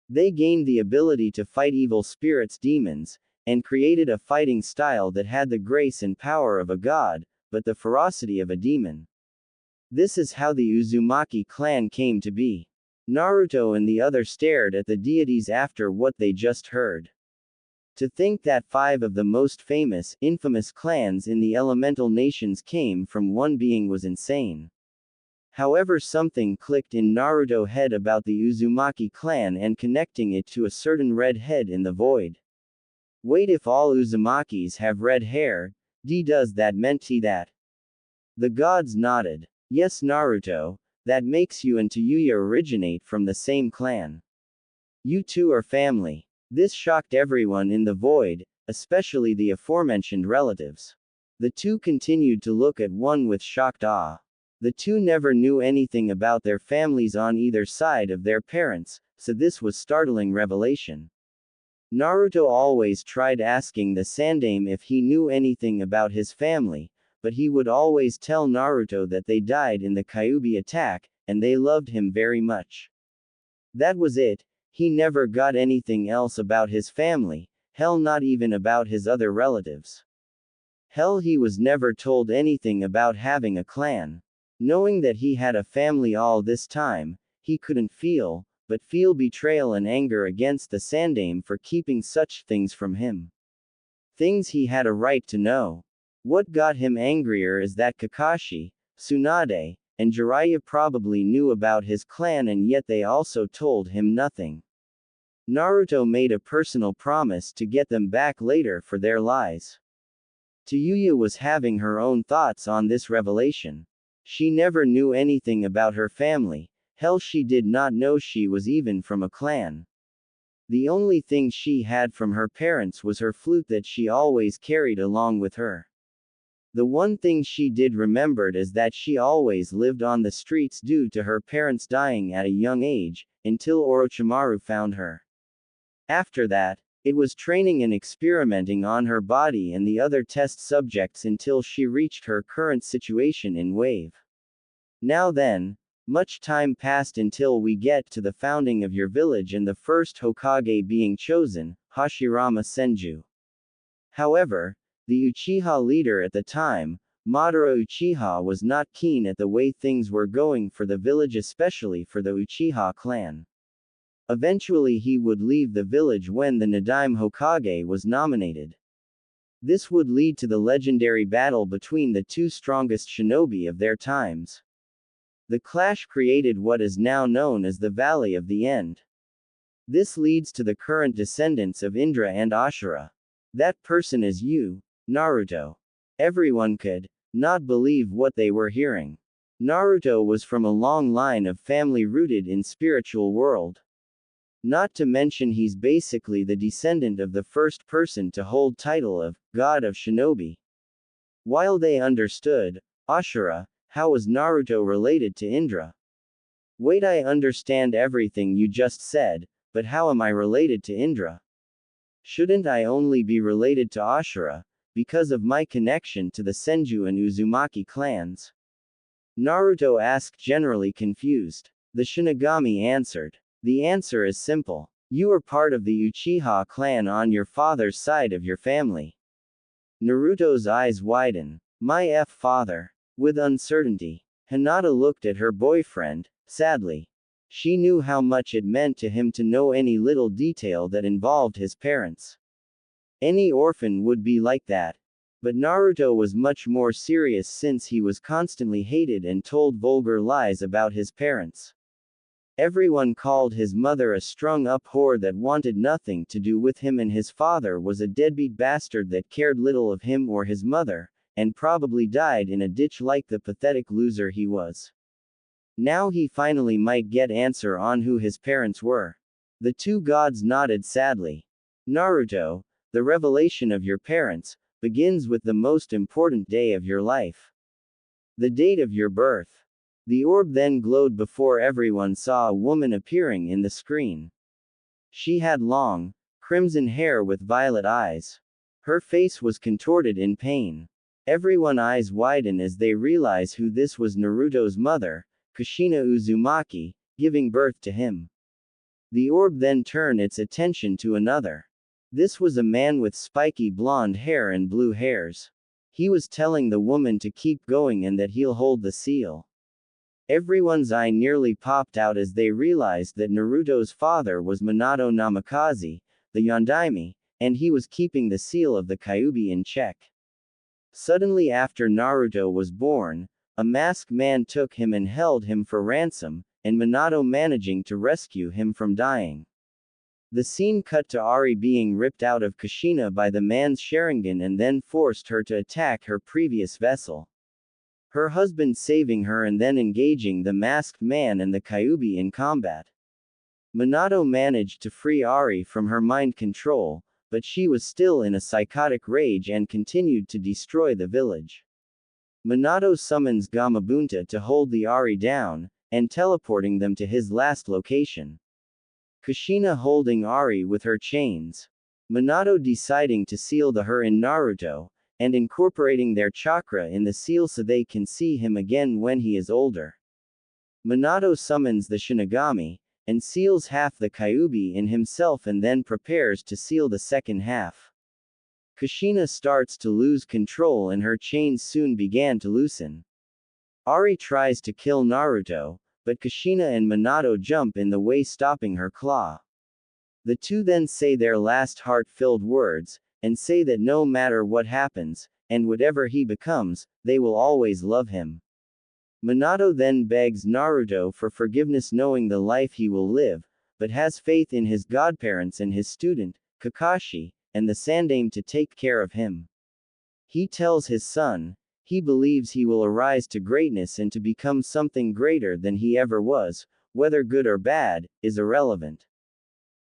They gained the ability to fight evil spirits, demons, and created a fighting style that had the grace and power of a god, but the ferocity of a demon. This is how the Uzumaki clan came to be. Naruto and the others stared at the deities after what they just heard. To think that 5 of the most famous, infamous clans in the elemental nations came from one being was insane. However, something clicked in Naruto's head about the Uzumaki clan and connecting it to a certain red head in the void. Wait, if all Uzumakis have red hair, does that mean that? The gods nodded. Yes, Naruto, that makes you and Yuya originate from the same clan. You two are family. This shocked everyone in the void, especially the aforementioned relatives. The two continued to look at one with shocked awe. The two never knew anything about their families on either side of their parents, so this was startling revelation. Naruto always tried asking the Sandaime if he knew anything about his family, but he would always tell Naruto that they died in the Kyuubi attack, and they loved him very much. That was it. He never got anything else about his family, hell, not even about his other relatives. Hell, he was never told anything about having a clan. Knowing that he had a family all this time, he couldn't but feel betrayal and anger against the Sandaime for keeping such things from him. Things he had a right to know. What got him angrier is that Kakashi, Tsunade, and Jiraiya probably knew about his clan, and yet they also told him nothing. Naruto made a personal promise to get them back later for their lies. Yuya was having her own thoughts on this revelation. She never knew anything about her family, hell, she did not know she was even from a clan. The only thing she had from her parents was her flute that she always carried along with her. The one thing she did remembered is that she always lived on the streets due to her parents dying at a young age, until Orochimaru found her. After that, it was training and experimenting on her body and the other test subjects until she reached her current situation in Wave. Now then, much time passed until we get to the founding of your village and the first Hokage being chosen, Hashirama Senju. However, the Uchiha leader at the time, Madara Uchiha, was not keen at the way things were going for the village, especially for the Uchiha clan. Eventually he would leave the village when the Nadaime Hokage was nominated. This would lead to the legendary battle between the two strongest shinobi of their times. The clash created what is now known as the Valley of the End. This leads to the current descendants of Indra and Ashura. That person is you, Naruto. Everyone could not believe what they were hearing. Naruto was from a long line of family rooted in spiritual world. Not to mention he's basically the descendant of the first person to hold title of God of Shinobi. While they understood Ashura, how was Naruto related to Indra? Wait, I understand everything you just said, but how am I related to Indra? Shouldn't I only be related to Ashura, because of my connection to the Senju and Uzumaki clans? Naruto asked, generally confused. The Shinigami answered. The answer is simple. You are part of the Uchiha clan on your father's side of your family. Naruto's eyes widen. My father. With uncertainty, Hinata looked at her boyfriend, sadly. She knew how much it meant to him to know any little detail that involved his parents. Any orphan would be like that. But Naruto was much more serious since he was constantly hated and told vulgar lies about his parents. Everyone called his mother a strung-up whore that wanted nothing to do with him, and his father was a deadbeat bastard that cared little of him or his mother, and probably died in a ditch like the pathetic loser he was. Now he finally might get answer on who his parents were. The two gods nodded sadly. Naruto, the revelation of your parents begins with the most important day of your life. The date of your birth. The orb then glowed before everyone saw a woman appearing in the screen. She had long, crimson hair with violet eyes. Her face was contorted in pain. Everyone's eyes widen as they realize who this was: Naruto's mother, Kushina Uzumaki, giving birth to him. The orb then turned its attention to another. This was a man with spiky blonde hair and blue hairs. He was telling the woman to keep going and that he'll hold the seal. Everyone's eye nearly popped out as they realized that Naruto's father was Minato Namikaze, the Yondaime, and he was keeping the seal of the Kyuubi in check. Suddenly after Naruto was born, a masked man took him and held him for ransom, and Minato managing to rescue him from dying. The scene cut to Ari being ripped out of Kushina by the man's Sharingan and then forced her to attack her previous vessel. Her husband saving her and then engaging the masked man and the Kyuubi in combat. Minato managed to free Ari from her mind control, but she was still in a psychotic rage and continued to destroy the village. Minato summons Gamabunta to hold the Ari down, and teleporting them to his last location. Kushina holding Ari with her chains. Minato deciding to seal her in Naruto, and incorporating their chakra in the seal so they can see him again when he is older. Minato summons the Shinigami, and seals half the Kyuubi in himself and then prepares to seal the second half. Kushina starts to lose control and her chains soon began to loosen. Ari tries to kill Naruto, but Kushina and Minato jump in the way stopping her claw. The two then say their last heart-filled words, and say that no matter what happens, and whatever he becomes, they will always love him. Minato then begs Naruto for forgiveness knowing the life he will live, but has faith in his godparents and his student, Kakashi, and the Sandaime to take care of him. He tells his son, he believes he will arise to greatness and to become something greater than he ever was, whether good or bad, is irrelevant.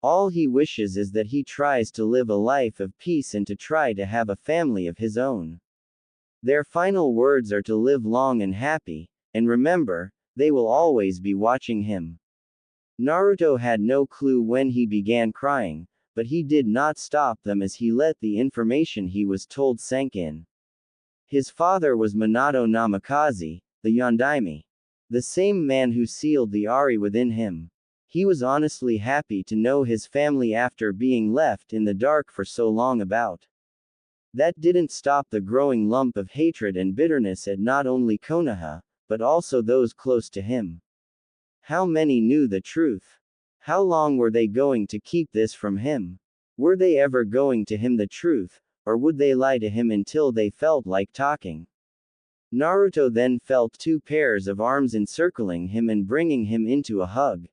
All he wishes is that he tries to live a life of peace and to try to have a family of his own. Their final words are to live long and happy, and remember, they will always be watching him. Naruto had no clue when he began crying, but he did not stop them as he let the information he was told sank in. His father was Minato Namikaze, the Yondaime. The same man who sealed the Ari within him. He was honestly happy to know his family after being left in the dark for so long about. That didn't stop the growing lump of hatred and bitterness at not only Konoha, but also those close to him. How many knew the truth? How long were they going to keep this from him? Were they ever going to him the truth, or would they lie to him until they felt like talking? Naruto then felt two pairs of arms encircling him and bringing him into a hug.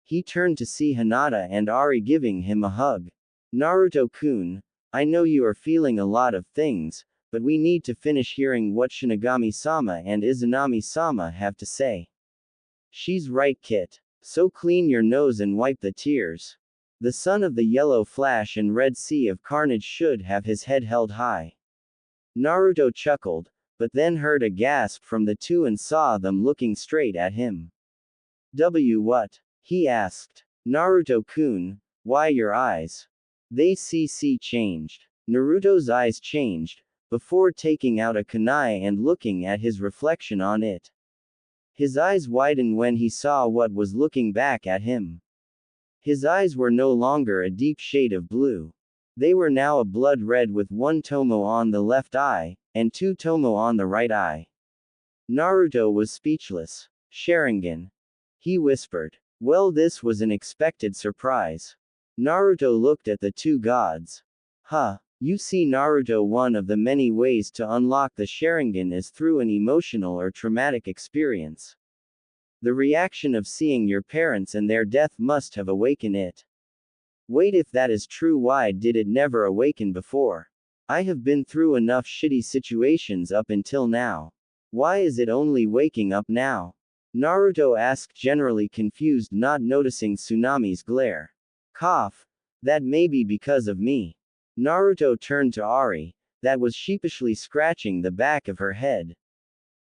He turned to see Hinata and Ari giving him a hug. Naruto-kun, I know you are feeling a lot of things, but we need to finish hearing what Shinigami-sama and Izanami-sama have to say. She's right, Kit. So clean your nose and wipe the tears. The son of the yellow flash and red sea of carnage should have his head held high. Naruto chuckled, but then heard a gasp from the two and saw them looking straight at him. What? He asked. Naruto-kun, why your eyes? They changed. Naruto's eyes changed, before taking out a kunai and looking at his reflection on it. His eyes widened when he saw what was looking back at him. His eyes were no longer a deep shade of blue. They were now a blood red with one tomo on the left eye, and two tomo on the right eye. Naruto was speechless. Sharingan. He whispered. Well, this was an expected surprise. Naruto looked at the two gods. Huh. You see, Naruto, one of the many ways to unlock the Sharingan is through an emotional or traumatic experience. The reaction of seeing your parents and their death must have awakened it. Wait, if that is true, why did it never awaken before? I have been through enough shitty situations up until now. Why is it only waking up now? Naruto asked, generally confused, not noticing Tsunami's glare. Cough. That may be because of me. Naruto turned to Ari, that was sheepishly scratching the back of her head.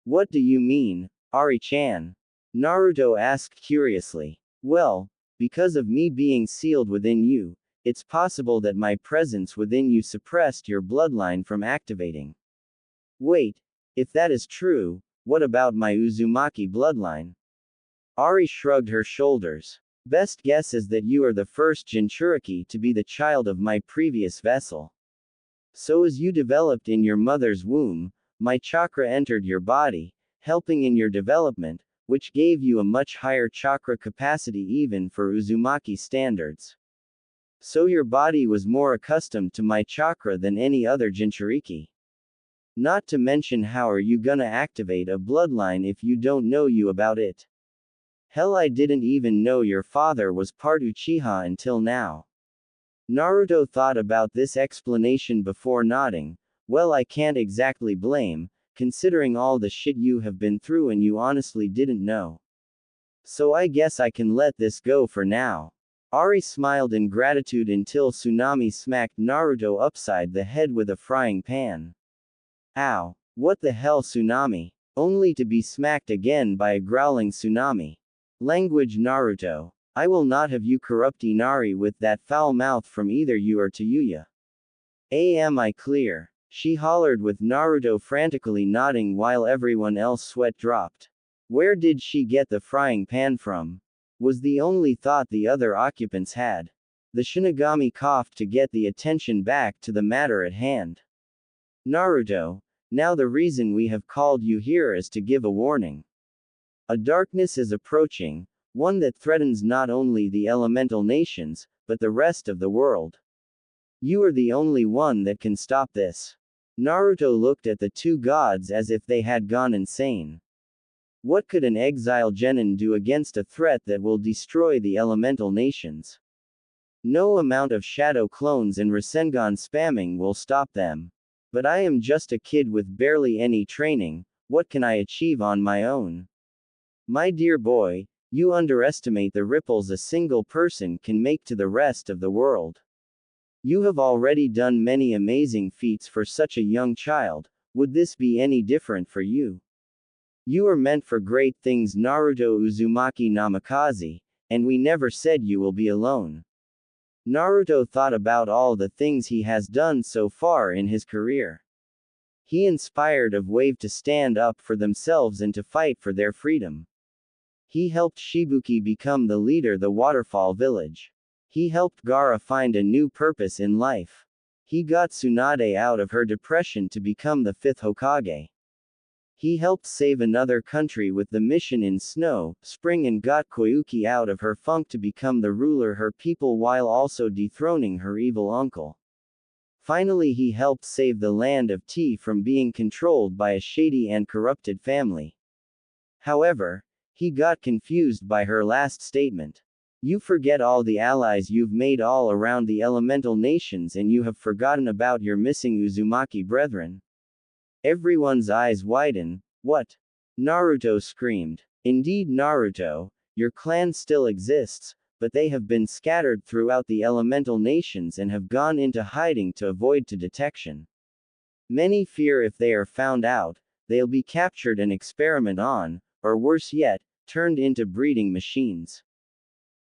What do you mean, Ari-chan? Naruto asked curiously. Well, because of me being sealed within you, it's possible that my presence within you suppressed your bloodline from activating. Wait, if that is true, what about my Uzumaki bloodline? Ari shrugged her shoulders. Best guess is that you are the first Jinchuriki to be the child of my previous vessel. So as you developed in your mother's womb, my chakra entered your body, helping in your development, which gave you a much higher chakra capacity even for Uzumaki standards. So your body was more accustomed to my chakra than any other Jinchuriki. Not to mention how are you gonna activate a bloodline if you don't know you about it? Hell, I didn't even know your father was part Uchiha until now. Naruto thought about this explanation before nodding. Well, I can't exactly blame, considering all the shit you have been through and you honestly didn't know. So I guess I can let this go for now. Ari smiled in gratitude until Tsunami smacked Naruto upside the head with a frying pan. Ow. What the hell, Tsunami? Only to be smacked again by a growling Tsunami. Language, Naruto. I will not have you corrupt Inari with that foul mouth from either you or Tayuya. Am I clear? She hollered with Naruto frantically nodding while everyone else sweat dropped. Where did she get the frying pan from? Was the only thought the other occupants had. The Shinigami coughed to get the attention back to the matter at hand. Naruto, now the reason we have called you here is to give a warning. A darkness is approaching, one that threatens not only the elemental nations, but the rest of the world. You are the only one that can stop this. Naruto looked at the two gods as if they had gone insane. What could an exile genin do against a threat that will destroy the elemental nations? No amount of shadow clones and Rasengan spamming will stop them. But I am just a kid with barely any training, what can I achieve on my own? My dear boy, you underestimate the ripples a single person can make to the rest of the world. You have already done many amazing feats for such a young child, would this be any different for you? You are meant for great things, Naruto Uzumaki Namikaze, and we never said you will be alone. Naruto thought about all the things he has done so far in his career. He inspired a wave to stand up for themselves and to fight for their freedom. He helped Shibuki become the leader of the waterfall village. He helped Gaara find a new purpose in life. He got Tsunade out of her depression to become the 5th Hokage. He helped save another country with the mission in snow, spring, and got Koyuki out of her funk to become the ruler her people while also dethroning her evil uncle. Finally, he helped save the land of Tea from being controlled by a shady and corrupted family. However, he got confused by her last statement. You forget all the allies you've made all around the elemental nations and you have forgotten about your missing Uzumaki brethren. Everyone's eyes widen. What? Naruto screamed. Indeed, Naruto, your clan still exists, but they have been scattered throughout the elemental nations and have gone into hiding to avoid detection. Many fear if they are found out, they'll be captured and experiment on, or worse yet, turned into breeding machines.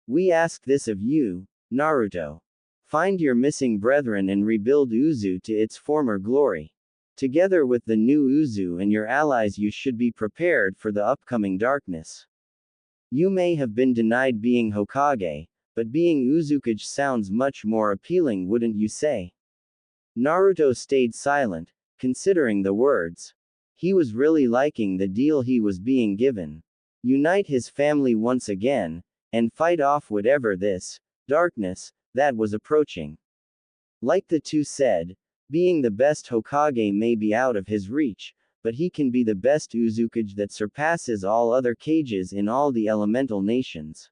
We ask this of you, Naruto. Find your missing brethren and rebuild Uzu to its former glory. Together with the new Uzu and your allies, you should be prepared for the upcoming darkness. You may have been denied being Hokage, but being Uzukage sounds much more appealing, wouldn't you say? Naruto stayed silent, considering the words. He was really liking the deal he was being given. Unite his family once again, and fight off whatever this darkness that was approaching. Like the two said, being the best Hokage may be out of his reach, but he can be the best Uzukage that surpasses all other Kages in all the elemental nations.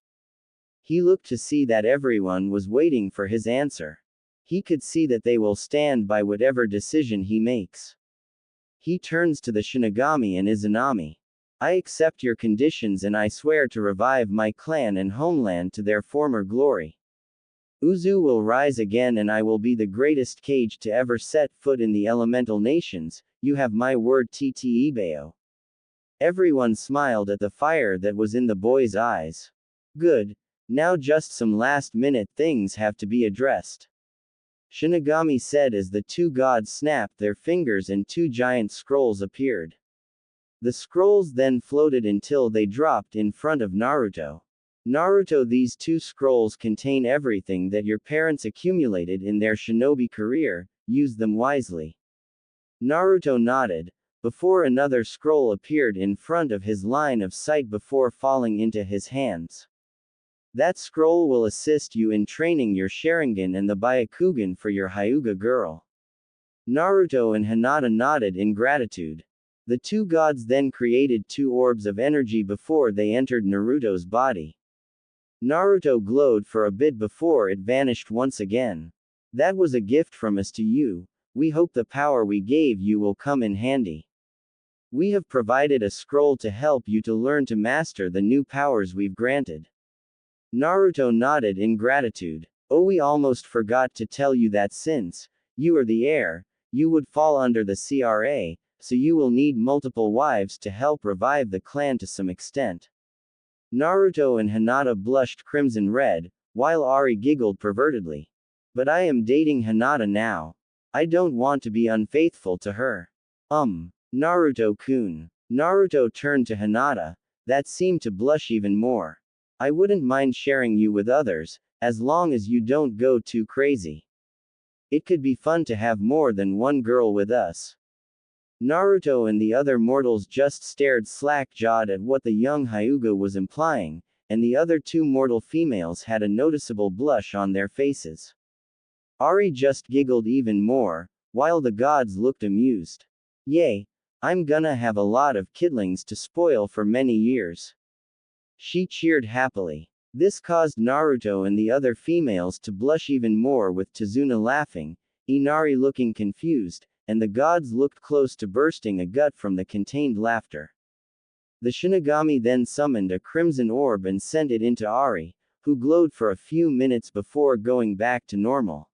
He looked to see that everyone was waiting for his answer. He could see that they will stand by whatever decision he makes. He turns to the Shinigami and Izanami. I accept your conditions and I swear to revive my clan and homeland to their former glory. Uzu will rise again and I will be the greatest Kage to ever set foot in the elemental nations, you have my word, Tt Ibeo. Everyone smiled at the fire that was in the boy's eyes. Good. Now just some last minute things have to be addressed. Shinigami said as the two gods snapped their fingers and two giant scrolls appeared. The scrolls then floated until they dropped in front of Naruto. Naruto, these two scrolls contain everything that your parents accumulated in their shinobi career, use them wisely. Naruto nodded, before another scroll appeared in front of his line of sight before falling into his hands. That scroll will assist you in training your Sharingan and the Byakugan for your Hyuga girl. Naruto and Hinata nodded in gratitude. The two gods then created two orbs of energy before they entered Naruto's body. Naruto glowed for a bit before it vanished once again. That was a gift from us to you. We hope the power we gave you will come in handy. We have provided a scroll to help you to learn to master the new powers we've granted. Naruto nodded in gratitude. Oh, we almost forgot to tell you that since you are the heir, you would fall under the CRA, so you will need multiple wives to help revive the clan to some extent. Naruto and Hinata blushed crimson red, while Ari giggled pervertedly. But I am dating Hinata now. I don't want to be unfaithful to her. Naruto-kun. Naruto turned to Hinata, that seemed to blush even more. I wouldn't mind sharing you with others, as long as you don't go too crazy. It could be fun to have more than one girl with us. Naruto and the other mortals just stared slack-jawed at what the young Hyuga was implying, and the other two mortal females had a noticeable blush on their faces. Ari just giggled even more, while the gods looked amused. Yay! I'm gonna have a lot of kidlings to spoil for many years. She cheered happily. This caused Naruto and the other females to blush even more, with Tazuna laughing, Inari looking confused, and the gods looked close to bursting a gut from the contained laughter. The Shinigami then summoned a crimson orb and sent it into Ari, who glowed for a few minutes before going back to normal.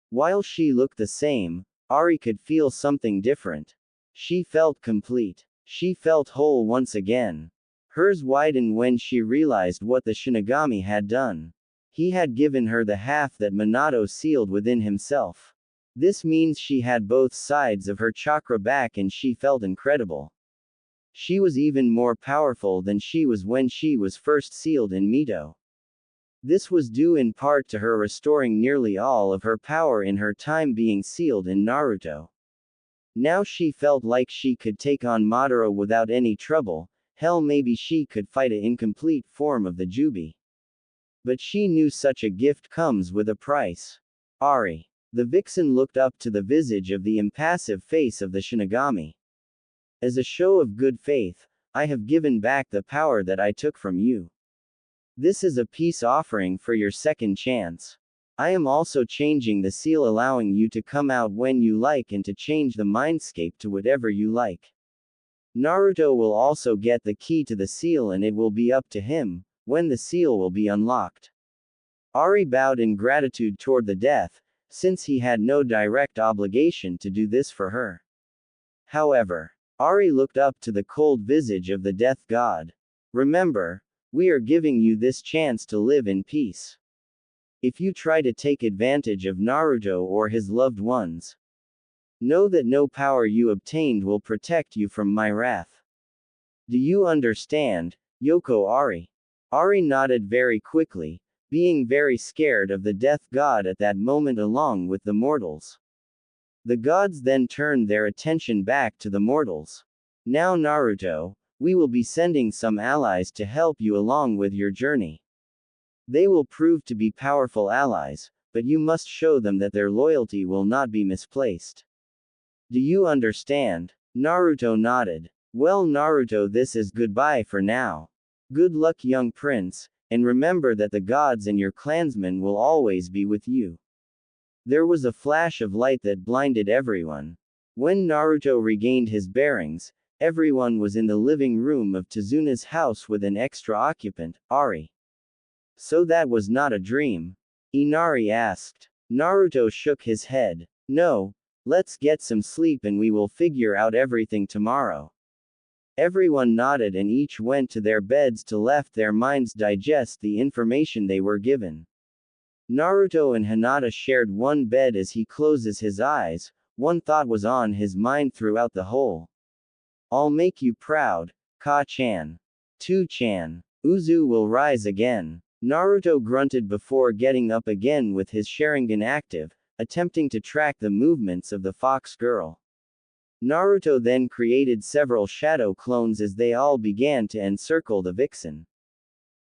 While she looked the same, Ari could feel something different. She felt complete. She felt whole once again. Hers widened when she realized what the Shinigami had done. He had given her the half that Minato sealed within himself. This means she had both sides of her chakra back, and she felt incredible. She was even more powerful than she was when she was first sealed in Mito. This was due in part to her restoring nearly all of her power in her time being sealed in Naruto. Now she felt like she could take on Madara without any trouble. Hell, maybe she could fight an incomplete form of the Jubi. But she knew such a gift comes with a price. Ari. The vixen looked up to the visage of the impassive face of the Shinigami. As a show of good faith, I have given back the power that I took from you. This is a peace offering for your second chance. I am also changing the seal, allowing you to come out when you like and to change the mindscape to whatever you like. Naruto will also get the key to the seal, and it will be up to him when the seal will be unlocked. Ari bowed in gratitude toward the death, since he had no direct obligation to do this for her. However, Ari looked up to the cold visage of the death god. Remember, we are giving you this chance to live in peace. If you try to take advantage of Naruto or his loved ones, know that no power you obtained will protect you from my wrath. Do you understand, Yoko Ari? Ari nodded very quickly, being very scared of the death god at that moment along with the mortals. The gods then turned their attention back to the mortals. Now Naruto, we will be sending some allies to help you along with your journey. They will prove to be powerful allies, but you must show them that their loyalty will not be misplaced. Do you understand? Naruto nodded. Well, Naruto, this is goodbye for now. Good luck, young prince, and remember that the gods and your clansmen will always be with you. There was a flash of light that blinded everyone. When Naruto regained his bearings, everyone was in the living room of Tazuna's house with an extra occupant, Ari. So that was not a dream? Inari asked. Naruto shook his head. No, let's get some sleep and we will figure out everything tomorrow. Everyone nodded and each went to their beds to let their minds digest the information they were given. Naruto and Hinata shared one bed. As he closes his eyes, one thought was on his mind throughout the whole. I'll make you proud, Ka-chan. 2-chan. Uzu will rise again. Naruto grunted before getting up again with his Sharingan active, attempting to track the movements of the fox girl. Naruto then created several shadow clones as they all began to encircle the vixen.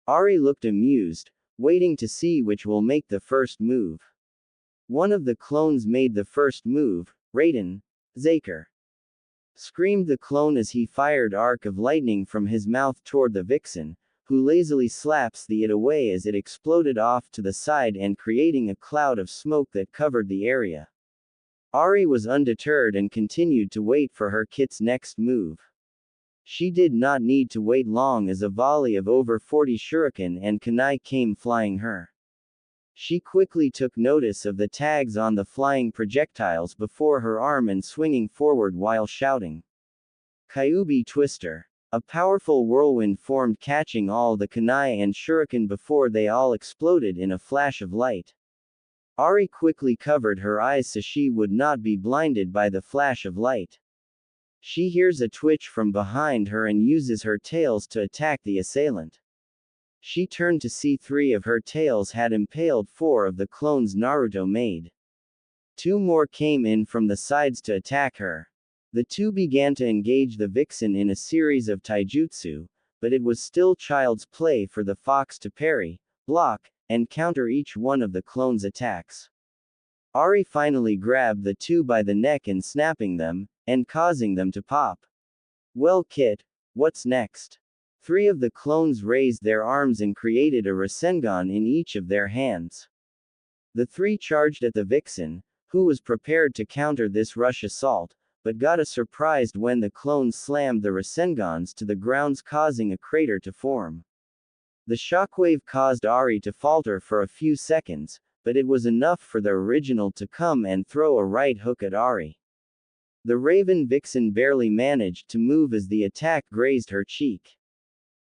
Ari looked amused, waiting to see which will make the first move. One of the clones made the first move. Raiden, Zaker, screamed the clone as he fired arc of lightning from his mouth toward the vixen, who lazily slaps it away as it exploded off to the side and creating a cloud of smoke that covered the area. Ari was undeterred and continued to wait for her kit's next move. She did not need to wait long as a volley of over 40 shuriken and kunai came flying her. She quickly took notice of the tags on the flying projectiles before her arm and swinging forward while shouting, Kyuubi Twister. A powerful whirlwind formed catching all the kunai and shuriken before they all exploded in a flash of light. Ari quickly covered her eyes so she would not be blinded by the flash of light. She hears a twitch from behind her and uses her tails to attack the assailant. She turned to see 3 of her tails had impaled 4 of the clones Naruto made. 2 more came in from the sides to attack her. The 2 began to engage the vixen in a series of taijutsu, but it was still child's play for the fox to parry, block, and counter each one of the clones' attacks. Ari finally grabbed the 2 by the neck and snapping them, and causing them to pop. Well kid, what's next? 3 of the clones raised their arms and created a Rasengan in each of their hands. The 3 charged at the vixen, who was prepared to counter this rush assault, but got a surprised when the clones slammed the Rasengans to the ground, causing a crater to form. The shockwave caused Ari to falter for a few seconds, but it was enough for the original to come and throw a right hook at Ari. The Raven Vixen barely managed to move as the attack grazed her cheek.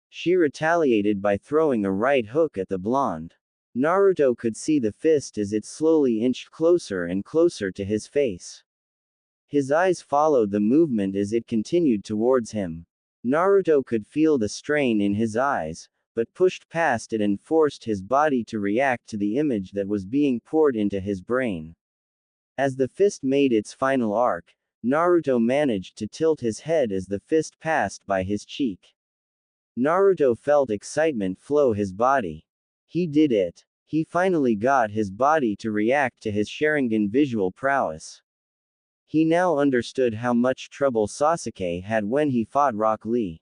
She retaliated by throwing a right hook at the blonde. Naruto could see the fist as it slowly inched closer and closer to his face. His eyes followed the movement as it continued towards him. Naruto could feel the strain in his eyes, but pushed past it and forced his body to react to the image that was being poured into his brain. As the fist made its final arc, Naruto managed to tilt his head as the fist passed by his cheek. Naruto felt excitement flow his body. He did it. He finally got his body to react to his Sharingan visual prowess. He now understood how much trouble Sasuke had when he fought Rock Lee.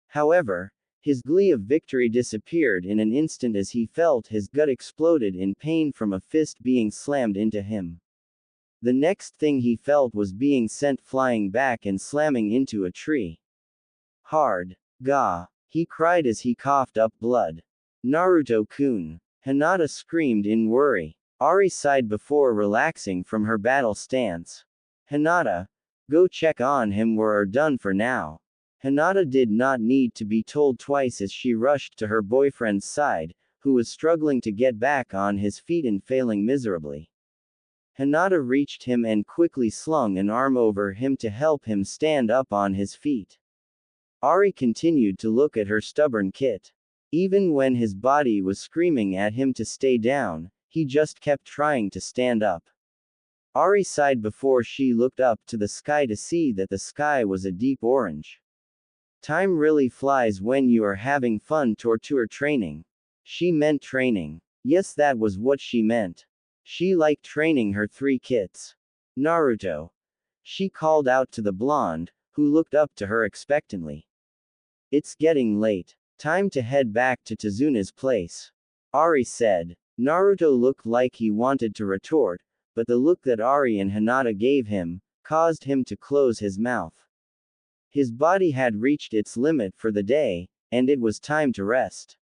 However, his glee of victory disappeared in an instant as he felt his gut exploded in pain from a fist being slammed into him. The next thing he felt was being sent flying back and slamming into a tree. Hard. Gah! He cried as he coughed up blood. Naruto-kun! Hinata screamed in worry. Ari sighed before relaxing from her battle stance. Hinata, go check on him, we're done for now. Hinata did not need to be told twice as she rushed to her boyfriend's side, who was struggling to get back on his feet and failing miserably. Hinata reached him and quickly slung an arm over him to help him stand up on his feet. Ari continued to look at her stubborn kit. Even when his body was screaming at him to stay down, he just kept trying to stand up. Ari sighed before she looked up to the sky to see that the sky was a deep orange. Time really flies when you are having fun. Torture training. She meant training. Yes, that was what she meant. She liked training her 3 kits. Naruto. She called out to the blonde, who looked up to her expectantly. It's getting late. Time to head back to Tazuna's place. Ari said. Naruto looked like he wanted to retort, but the look that Ari and Hinata gave him caused him to close his mouth. His body had reached its limit for the day, and it was time to rest.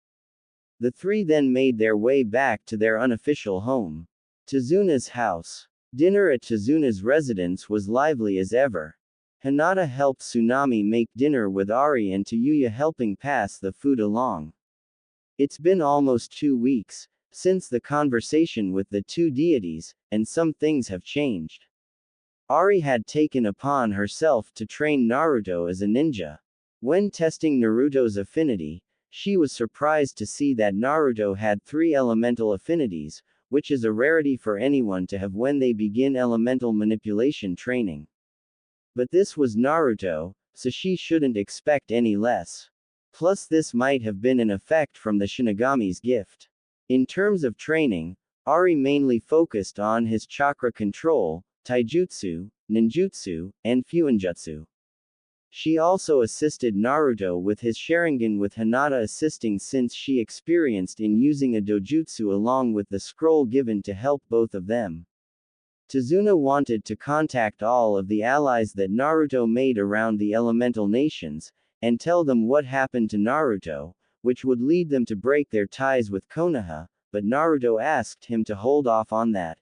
The 3 then made their way back to their unofficial home. Tazuna's house. Dinner at Tazuna's residence was lively as ever. Hinata helped Tsunami make dinner with Ari and Tayuya helping pass the food along. It's been almost 2 weeks since the conversation with the two deities, and some things have changed. Ari had taken upon herself to train Naruto as a ninja. When testing Naruto's affinity, she was surprised to see that Naruto had 3 elemental affinities, which is a rarity for anyone to have when they begin elemental manipulation training. But this was Naruto, so she shouldn't expect any less. Plus this might have been an effect from the Shinigami's gift. In terms of training, Ari mainly focused on his chakra control, taijutsu, ninjutsu, and fuinjutsu. She also assisted Naruto with his Sharingan, with Hinata assisting since she experienced in using a dojutsu along with the scroll given to help both of them. Tazuna wanted to contact all of the allies that Naruto made around the elemental nations, and tell them what happened to Naruto, which would lead them to break their ties with Konoha, but Naruto asked him to hold off on that.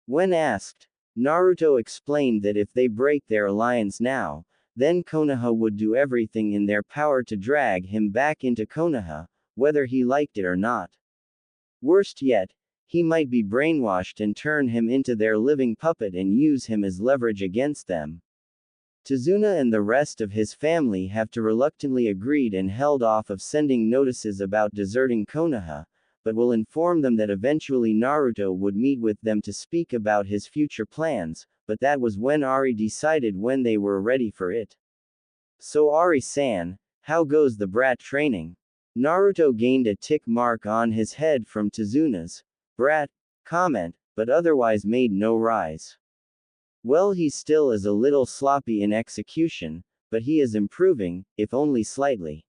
When asked, Naruto explained that if they break their alliance now, then Konoha would do everything in their power to drag him back into Konoha, whether he liked it or not. Worst yet, he might be brainwashed and turn him into their living puppet and use him as leverage against them. Tazuna and the rest of his family have to reluctantly agreed and held off of sending notices about deserting Konoha, but will inform them that eventually Naruto would meet with them to speak about his future plans, but that was when Ari decided when they were ready for it. So Ari-san, how goes the brat training? Naruto gained a tick mark on his head from Tazuna's brat comment, but otherwise made no rise. Well, he still is a little sloppy in execution, but he is improving, if only slightly.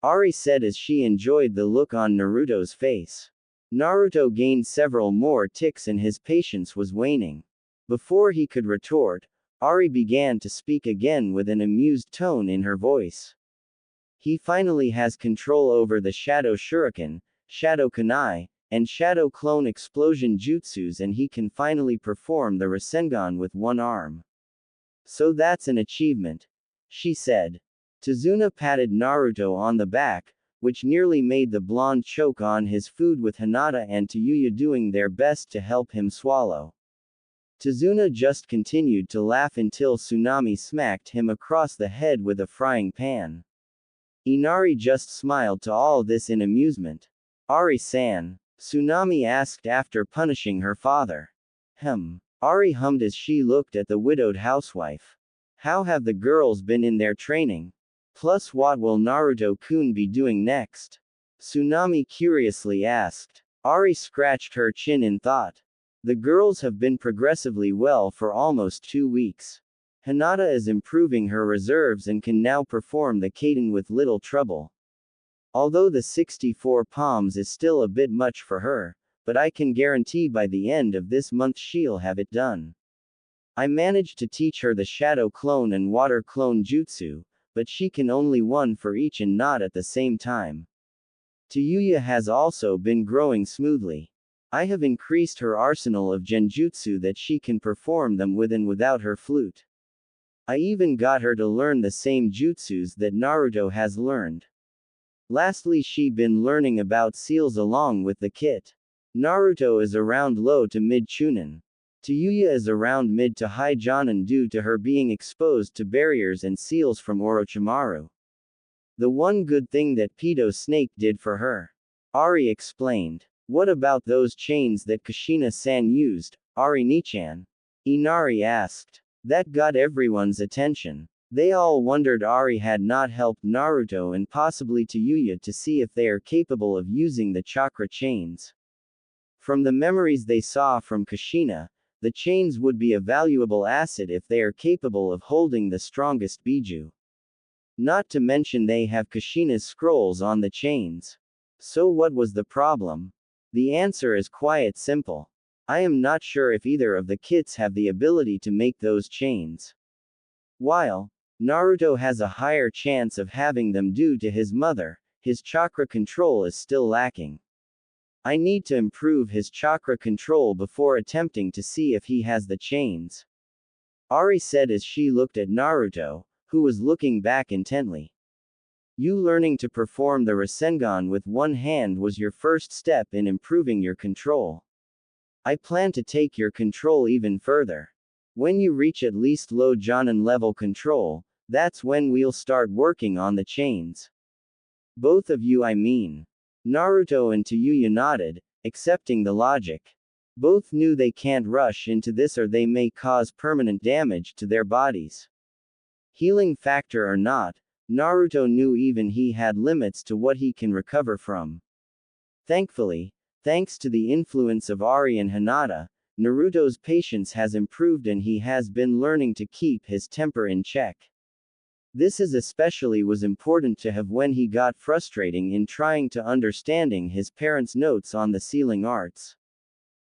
Ari said as she enjoyed the look on Naruto's face. Naruto gained several more ticks and his patience was waning. Before he could retort, Ari began to speak again with an amused tone in her voice. He finally has control over the Shadow Shuriken, Shadow Kunai, and Shadow Clone Explosion jutsus, and he can finally perform the Rasengan with one arm. So that's an achievement, she said. Tazuna patted Naruto on the back, which nearly made the blonde choke on his food, with Hinata and Tayuya doing their best to help him swallow. Tazuna just continued to laugh until Tsunami smacked him across the head with a frying pan. Inari just smiled to all this in amusement. Ari-san, Tsunami asked after punishing her father. Ari hummed as she looked at the widowed housewife. How have the girls been in their training? Plus what will Naruto-kun be doing next? Tsunami curiously asked. Ari scratched her chin in thought. The girls have been progressively well for almost 2 weeks. Hinata is improving her reserves and can now perform the Kaden with little trouble. Although the 64 palms is still a bit much for her, but I can guarantee by the end of this month she'll have it done. I managed to teach her the Shadow Clone and Water Clone Jutsu, but she can only one for each and not at the same time. Tayuya has also been growing smoothly. I have increased her arsenal of genjutsu that she can perform them with and without her flute. I even got her to learn the same jutsus that Naruto has learned. Lastly, she been learning about seals along with the kit. Naruto is around low to mid chunin. Tayuya is around mid to high jonin due to her being exposed to barriers and seals from Orochimaru. The one good thing that Pedo Snake did for her. Ari explained. What about those chains that Kushina-san used, Ari-nichan? Inari asked. That got everyone's attention. They all wondered Ari had not helped Naruto and possibly Tayuya to see if they are capable of using the chakra chains. From the memories they saw from Kushina, the chains would be a valuable asset if they are capable of holding the strongest biju. Not to mention they have Kushina's scrolls on the chains. So what was the problem? The answer is quite simple. I am not sure if either of the kits have the ability to make those chains. While Naruto has a higher chance of having them due to his mother, his chakra control is still lacking. I need to improve his chakra control before attempting to see if he has the chains. Ari said as she looked at Naruto, who was looking back intently. You learning to perform the Rasengan with one hand was your first step in improving your control. I plan to take your control even further. When you reach at least low Jonin level control, that's when we'll start working on the chains. Both of you, I mean. Naruto and Tayuya nodded, accepting the logic. Both knew they can't rush into this or they may cause permanent damage to their bodies. Healing factor or not, Naruto knew even he had limits to what he can recover from. Thankfully, thanks to the influence of Ari and Hinata, Naruto's patience has improved and he has been learning to keep his temper in check. This is especially was important to have when he got frustrating in trying to understanding his parents' notes on the sealing arts.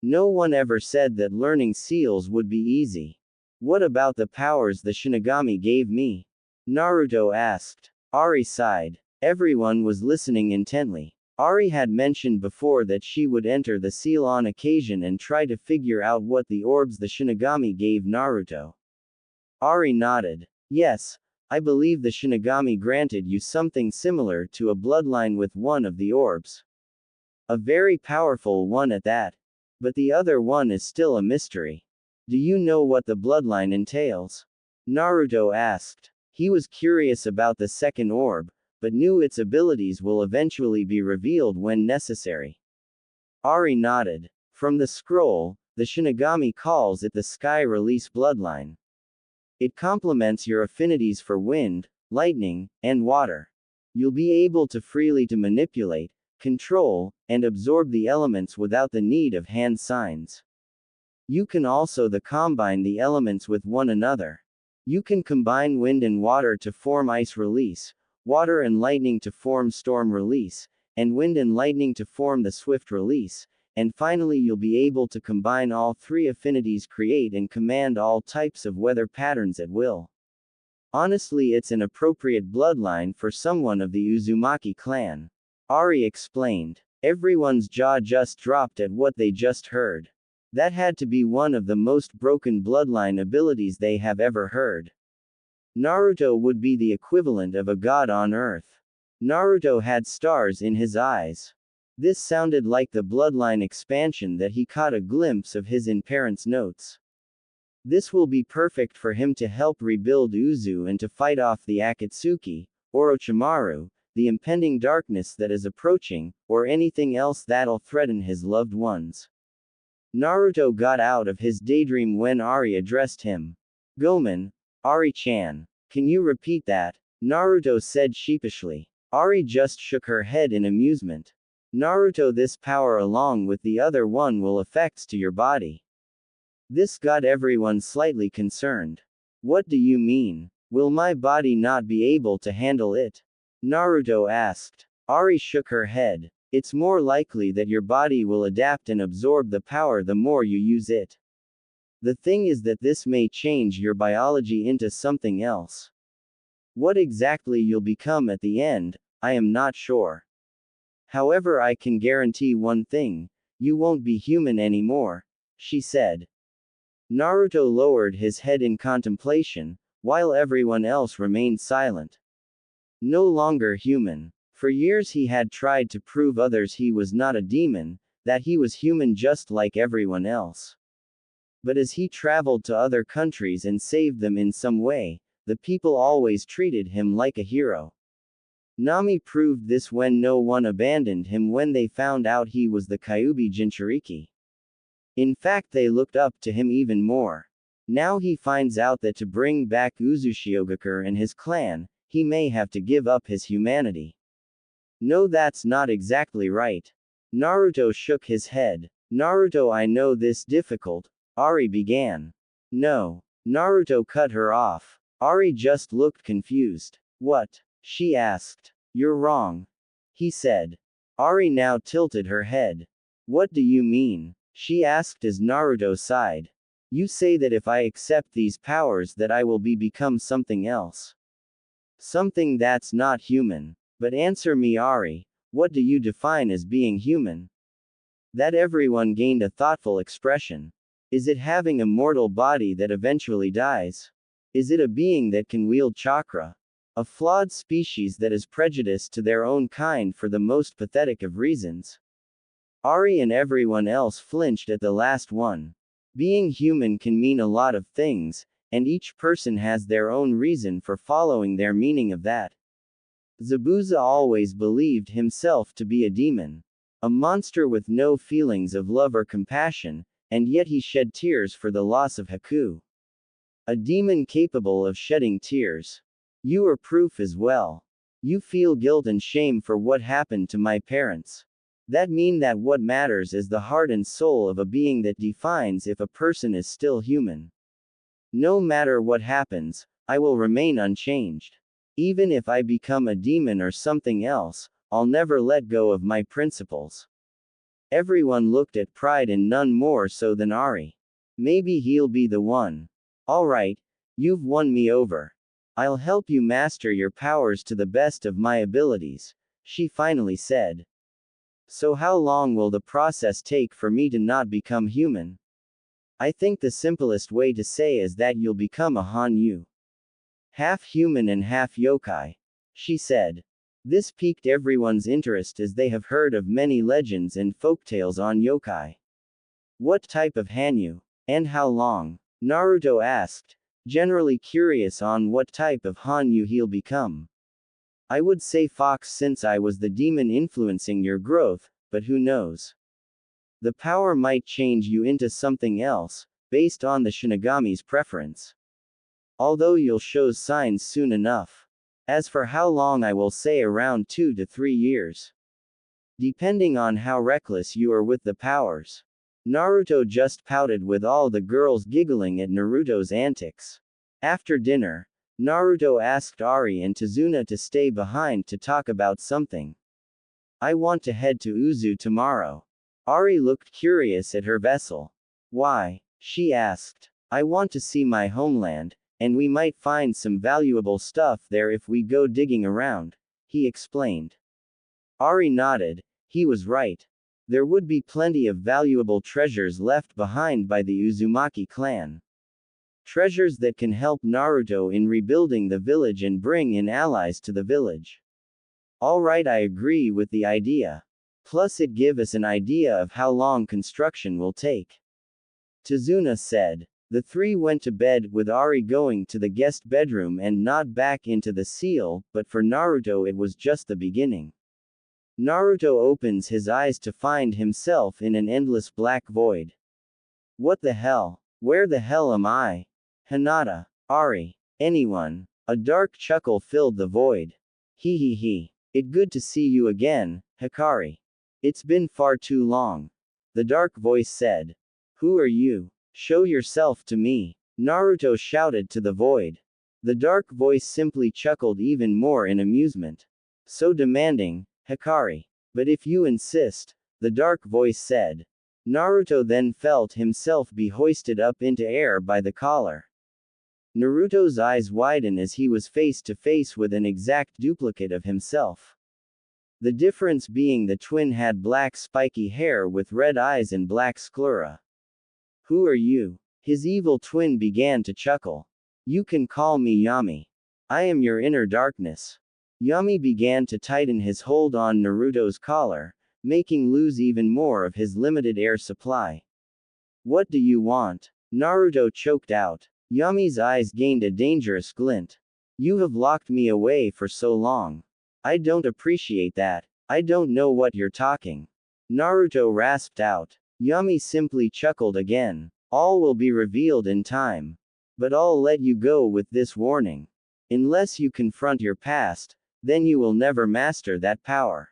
No one ever said that learning seals would be easy. What about the powers the Shinigami gave me? Naruto asked. Ari sighed. Everyone was listening intently. Ari had mentioned before that she would enter the seal on occasion and try to figure out what the orbs the Shinigami gave Naruto. Ari nodded. Yes, I believe the Shinigami granted you something similar to a bloodline with one of the orbs. A very powerful one at that. But the other one is still a mystery. Do you know what the bloodline entails? Naruto asked. He was curious about the second orb, but knew its abilities will eventually be revealed when necessary. Ari nodded. From the scroll, the Shinigami calls it the Sky Release Bloodline. It complements your affinities for wind, lightning, and water. You'll be able to freely to manipulate, control, and absorb the elements without the need of hand signs. You can also combine the elements with one another. You can combine wind and water to form ice release, water and lightning to form storm release, and wind and lightning to form the swift release, and finally you'll be able to combine all three affinities, create and command all types of weather patterns at will. Honestly, it's an appropriate bloodline for someone of the Uzumaki clan. Ari explained. Everyone's jaw just dropped at what they just heard. That had to be one of the most broken bloodline abilities they have ever heard. Naruto would be the equivalent of a god on earth. Naruto had stars in his eyes. This sounded like the bloodline expansion that he caught a glimpse of his in parents' notes. This will be perfect for him to help rebuild Uzu and to fight off the Akatsuki, Orochimaru, the impending darkness that is approaching, or anything else that'll threaten his loved ones. Naruto got out of his daydream when Ari addressed him. Gomen, Ari-chan. Can you repeat that? Naruto said sheepishly. Ari just shook her head in amusement. Naruto, this power along with the other one will affects to your body. This got everyone slightly concerned. What do you mean? Will my body not be able to handle it? Naruto asked. Ari shook her head. It's more likely that your body will adapt and absorb the power the more you use it. The thing is that this may change your biology into something else. What exactly you'll become at the end, I am not sure. However, I can guarantee one thing, you won't be human anymore, she said. Naruto lowered his head in contemplation, while everyone else remained silent. No longer human. For years he had tried to prove others he was not a demon, that he was human just like everyone else. But as he traveled to other countries and saved them in some way, the people always treated him like a hero. Nami proved this when no one abandoned him when they found out he was the Kyuubi Jinchuriki. In fact, they looked up to him even more. Now he finds out that to bring back Uzushio and his clan, he may have to give up his humanity. No, that's not exactly right. Naruto shook his head. Naruto, I know this difficult, Ari began. No. Naruto cut her off. Ari just looked confused. What? She asked. You're wrong. He said. Ari now tilted her head. What do you mean? She asked as Naruto sighed. You say that if I accept these powers that I will become something else. Something that's not human. But answer me, Ari, what do you define as being human? That everyone gained a thoughtful expression. Is it having a mortal body that eventually dies? Is it a being that can wield chakra? A flawed species that is prejudiced to their own kind for the most pathetic of reasons. Ari and everyone else flinched at the last one. Being human can mean a lot of things, and each person has their own reason for following their meaning of that. Zabuza always believed himself to be a demon. A monster with no feelings of love or compassion, and yet he shed tears for the loss of Haku. A demon capable of shedding tears. You are proof as well. You feel guilt and shame for what happened to my parents. That mean that what matters is the heart and soul of a being that defines if a person is still human. No matter what happens, I will remain unchanged. Even if I become a demon or something else, I'll never let go of my principles. Everyone looked at Pride and none more so than Ari. Maybe he'll be the one. Alright, you've won me over. I'll help you master your powers to the best of my abilities, she finally said. So how long will the process take for me to not become human? I think the simplest way to say is that you'll become a Hanyu. Half human and half yokai, she said. This piqued everyone's interest as they have heard of many legends and folktales on yokai. What type of Hanyu? And how long? Naruto asked, generally curious on what type of Hanyu he'll become. I would say fox since I was the demon influencing your growth, but who knows? The power might change you into something else, based on the Shinigami's preference. Although you'll show signs soon enough. As for how long, I will say around 2 to 3 years. Depending on how reckless you are with the powers. Naruto just pouted with all the girls giggling at Naruto's antics. After dinner, Naruto asked Ari and Tazuna to stay behind to talk about something. I want to head to Uzu tomorrow. Ari looked curious at her vessel. Why? She asked. I want to see my homeland, and we might find some valuable stuff there if we go digging around, he explained. Ari nodded. He was right. There would be plenty of valuable treasures left behind by the Uzumaki clan. Treasures that can help Naruto in rebuilding the village and bring in allies to the village. Alright, I agree with the idea. Plus it give us an idea of how long construction will take. Tazuna said. The three went to bed with Ari going to the guest bedroom and not back into the seal, but for Naruto it was just the beginning. Naruto opens his eyes to find himself in an endless black void. What the hell? Where the hell am I? Hinata, Ari, anyone? A dark chuckle filled the void. He. It good to see you again, Hikari. It's been far too long. The dark voice said. Who are you? Show yourself to me. Naruto shouted to the void. The dark voice simply chuckled even more in amusement. So demanding, Hikari. But if you insist, the dark voice said. Naruto then felt himself be hoisted up into air by the collar. Naruto's eyes widened as he was face to face with an exact duplicate of himself. The difference being the twin had black spiky hair with red eyes and black sclera. Who are you? His evil twin began to chuckle. You can call me Yami. I am your inner darkness. Yami began to tighten his hold on Naruto's collar, making lose even more of his limited air supply. What do you want? Naruto choked out. Yami's eyes gained a dangerous glint. You have locked me away for so long. I don't appreciate that. I don't know what you're talking. Naruto rasped out. Yami simply chuckled again. All will be revealed in time. But I'll let you go with this warning. Unless you confront your past, then you will never master that power.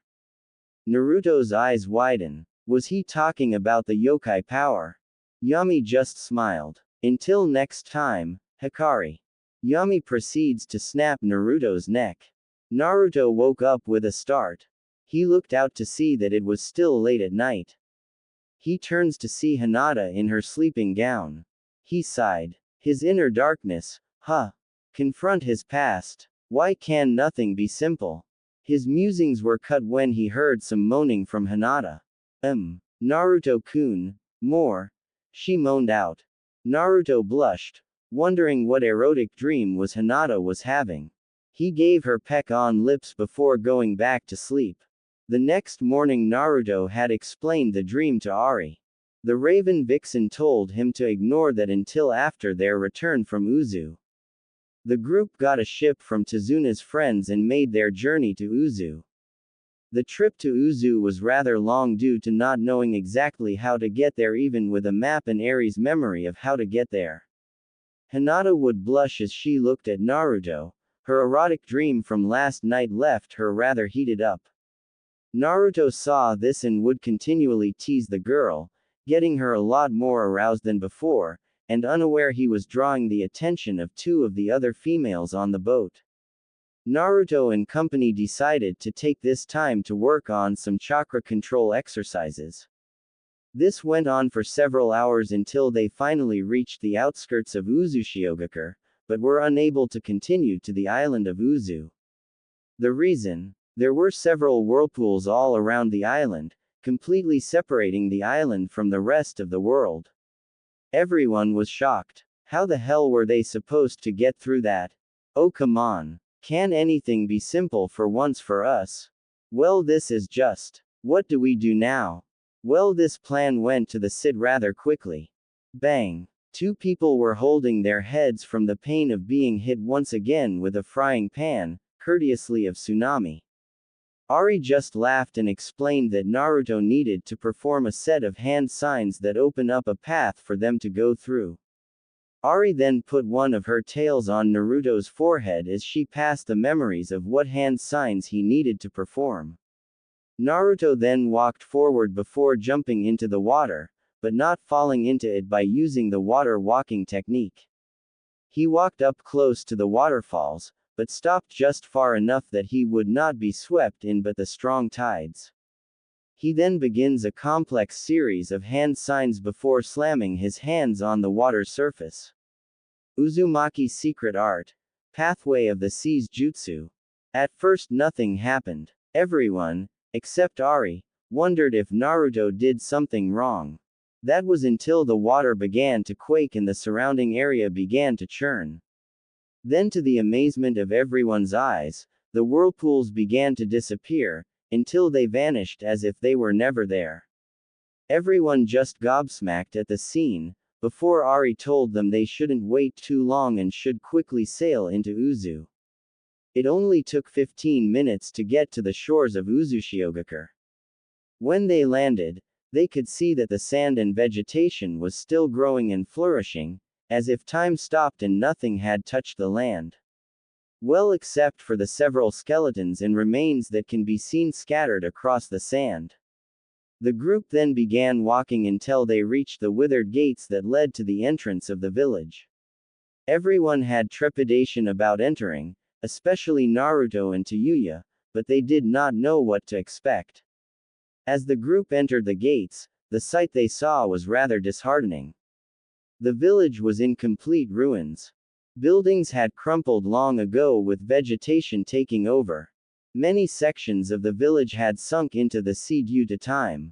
Naruto's eyes widen. Was he talking about the yokai power? Yami just smiled. Until next time, Hikari. Yami proceeds to snap Naruto's neck. Naruto woke up with a start. He looked out to see that it was still late at night. He turns to see Hinata in her sleeping gown. He sighed. His inner darkness, confront his past. Why can nothing be simple? His musings were cut when he heard some moaning from Hinata. Naruto-kun, more. She moaned out. Naruto blushed, wondering what erotic dream was Hinata was having. He gave her peck on lips before going back to sleep. The next morning Naruto had explained the dream to Ari. The Raven Vixen told him to ignore that until after their return from Uzu. The group got a ship from Tazuna's friends and made their journey to Uzu. The trip to Uzu was rather long due to not knowing exactly how to get there even with a map and Ari's memory of how to get there. Hinata would blush as she looked at Naruto. Her erotic dream from last night left her rather heated up. Naruto saw this and would continually tease the girl, getting her a lot more aroused than before, and unaware he was drawing the attention of two of the other females on the boat. Naruto and company decided to take this time to work on some chakra control exercises. This went on for several hours until they finally reached the outskirts of Uzushio, but were unable to continue to the island of Uzu. The reason? There were several whirlpools all around the island, completely separating the island from the rest of the world. Everyone was shocked. How the hell were they supposed to get through that? Oh come on. Can anything be simple for once for us? Well, this is just. What do we do now? Well, this plan went to the Cid rather quickly. Bang. Two people were holding their heads from the pain of being hit once again with a frying pan, courteously of Tsunami. Ari just laughed and explained that Naruto needed to perform a set of hand signs that open up a path for them to go through. Ari then put one of her tails on Naruto's forehead as she passed the memories of what hand signs he needed to perform. Naruto then walked forward before jumping into the water, but not falling into it by using the water walking technique. He walked up close to the waterfalls, but stopped just far enough that he would not be swept in by the strong tides. He then begins a complex series of hand signs before slamming his hands on the water surface. Uzumaki's secret art. Pathway of the Seas Jutsu. At first nothing happened. Everyone, except Ari, wondered if Naruto did something wrong. That was until the water began to quake and the surrounding area began to churn. Then, to the amazement of everyone's eyes, the whirlpools began to disappear, until they vanished as if they were never there. Everyone just gobsmacked at the scene, before Ari told them they shouldn't wait too long and should quickly sail into Uzu. It only took 15 minutes to get to the shores of Uzushio. When they landed, they could see that the sand and vegetation was still growing and flourishing, as if time stopped and nothing had touched the land. Well, except for the several skeletons and remains that can be seen scattered across the sand. The group then began walking until they reached the withered gates that led to the entrance of the village. Everyone had trepidation about entering, especially Naruto and Tayuya, but they did not know what to expect. As the group entered the gates, the sight they saw was rather disheartening. The village was in complete ruins. Buildings had crumpled long ago with vegetation taking over. Many sections of the village had sunk into the sea due to time.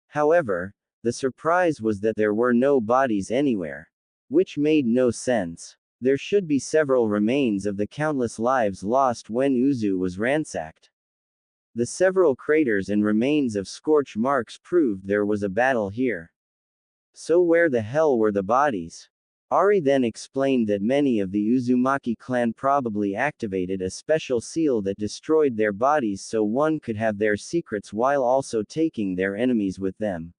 However, the surprise was that there were no bodies anywhere. Which made no sense. There should be several remains of the countless lives lost when Uzu was ransacked. The several craters and remains of scorch marks proved there was a battle here. So where the hell were the bodies? Ari then explained that many of the Uzumaki clan probably activated a special seal that destroyed their bodies so one could have their secrets while also taking their enemies with them.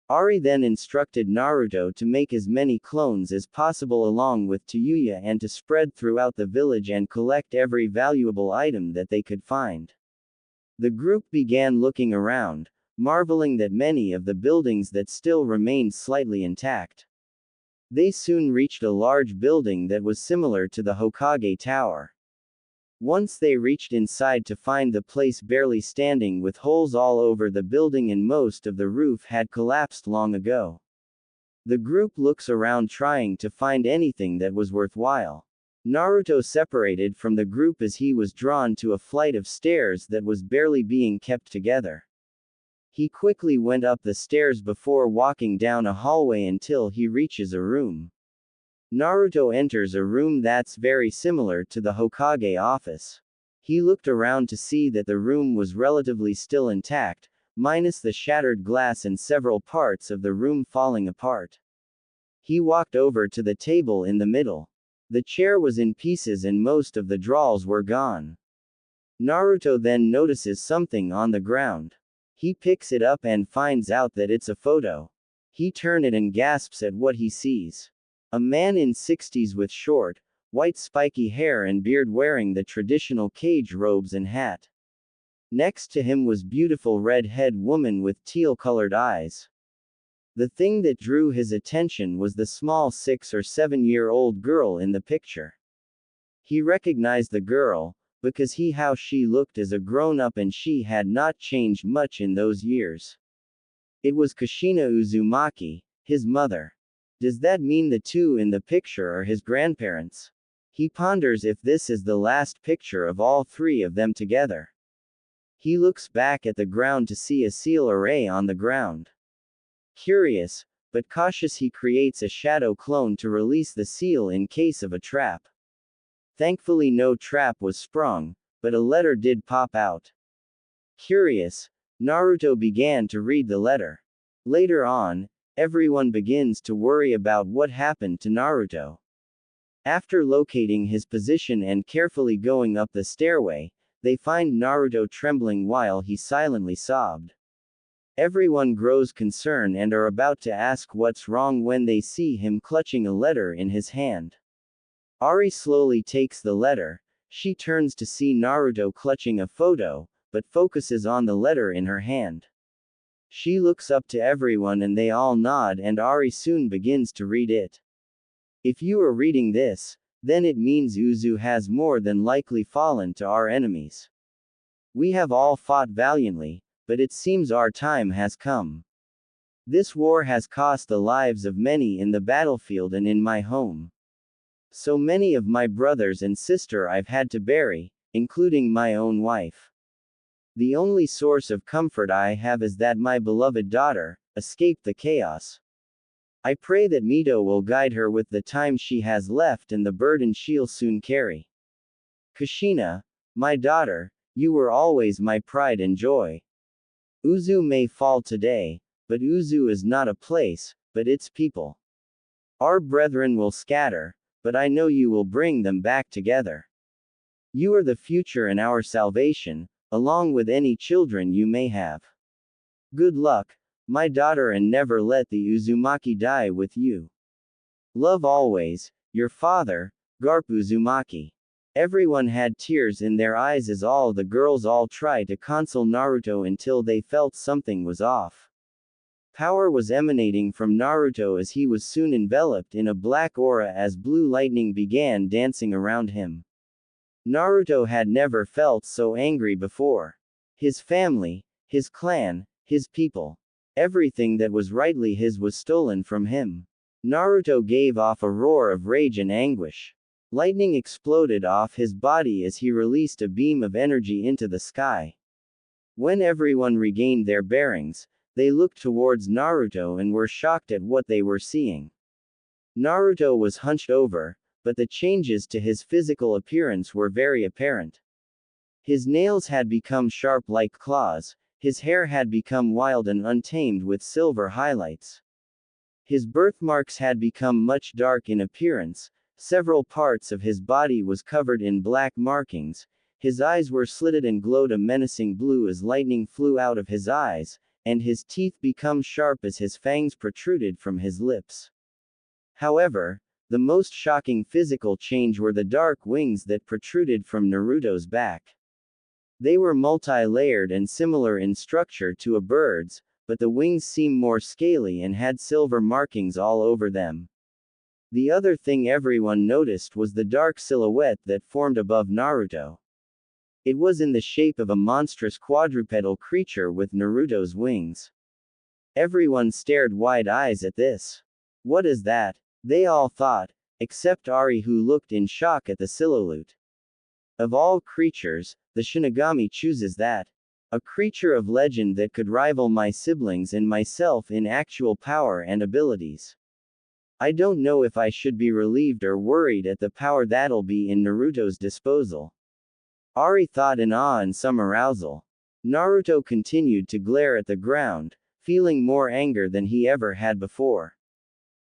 Ari then instructed Naruto to make as many clones as possible along with Tayuya and to spread throughout the village and collect every valuable item that they could find. The group began looking around, marveling that many of the buildings that still remained slightly intact. They soon reached a large building that was similar to the Hokage Tower. Once they reached inside to find the place barely standing with holes all over the building and most of the roof had collapsed long ago. The group looks around trying to find anything that was worthwhile. Naruto separated from the group as he was drawn to a flight of stairs that was barely being kept together. He quickly went up the stairs before walking down a hallway until he reaches a room. Naruto enters a room that's very similar to the Hokage office. He looked around to see that the room was relatively still intact, minus the shattered glass and several parts of the room falling apart. He walked over to the table in the middle. The chair was in pieces and most of the drawers were gone. Naruto then notices something on the ground. He picks it up and finds out that it's a photo. He turns it and gasps at what he sees. A man in 60s with short, white spiky hair and beard wearing the traditional Kage robes and hat. Next to him was beautiful red-haired woman with teal-colored eyes. The thing that drew his attention was the small 6 or 7-year-old girl in the picture. He recognized the girl, because how she looked as a grown-up and she had not changed much in those years. It was Kushina Uzumaki, his mother. Does that mean the two in the picture are his grandparents? He ponders if this is the last picture of all three of them together. He looks back at the ground to see a seal array on the ground. Curious, but cautious, he creates a shadow clone to release the seal in case of a trap. Thankfully no trap was sprung, but a letter did pop out. Curious, Naruto began to read the letter. Later on, everyone begins to worry about what happened to Naruto. After locating his position and carefully going up the stairway, they find Naruto trembling while he silently sobbed. Everyone grows concerned and are about to ask what's wrong when they see him clutching a letter in his hand. Ari slowly takes the letter. She turns to see Naruto clutching a photo, but focuses on the letter in her hand. She looks up to everyone and they all nod and Ari soon begins to read it. If you are reading this, then it means Uzu has more than likely fallen to our enemies. We have all fought valiantly, but it seems our time has come. This war has cost the lives of many in the battlefield and in my home. So many of my brothers and sister I've had to bury, including my own wife. The only source of comfort I have is that my beloved daughter escaped the chaos. I pray that Mito will guide her with the time she has left and the burden she'll soon carry. Kushina, my daughter, you were always my pride and joy. Uzu may fall today, but Uzu is not a place, but its people. Our brethren will scatter, but I know you will bring them back together. You are the future and our salvation, along with any children you may have. Good luck, my daughter, and never let the Uzumaki die with you. Love always, your father, Garp Uzumaki. Everyone had tears in their eyes as all the girls all tried to console Naruto until they felt something was off. Power was emanating from Naruto as he was soon enveloped in a black aura as blue lightning began dancing around him. Naruto had never felt so angry before. His family, his clan, his people. Everything that was rightly his was stolen from him. Naruto gave off a roar of rage and anguish. Lightning exploded off his body as he released a beam of energy into the sky. When everyone regained their bearings, they looked towards Naruto and were shocked at what they were seeing. Naruto was hunched over, but the changes to his physical appearance were very apparent. His nails had become sharp like claws, his hair had become wild and untamed with silver highlights. His birthmarks had become much dark in appearance, several parts of his body was covered in black markings, his eyes were slitted and glowed a menacing blue as lightning flew out of his eyes, and his teeth become sharp as his fangs protruded from his lips. However, the most shocking physical change were the dark wings that protruded from Naruto's back. They were multi-layered and similar in structure to a bird's, but the wings seemed more scaly and had silver markings all over them. The other thing everyone noticed was the dark silhouette that formed above Naruto. It was in the shape of a monstrous quadrupedal creature with Naruto's wings. Everyone stared wide eyes at this. What is that? They all thought, except Ari, who looked in shock at the silhouette. Of all creatures, the Shinigami chooses that. A creature of legend that could rival my siblings and myself in actual power and abilities. I don't know if I should be relieved or worried at the power that'll be in Naruto's disposal. Ari thought in awe and some arousal. Naruto continued to glare at the ground, feeling more anger than he ever had before.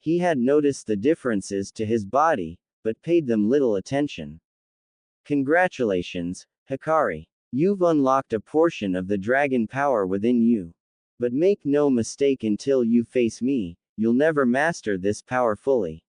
He had noticed the differences to his body, but paid them little attention. Congratulations, Hikari. You've unlocked a portion of the dragon power within you. But make no mistake, until you face me, you'll never master this power fully.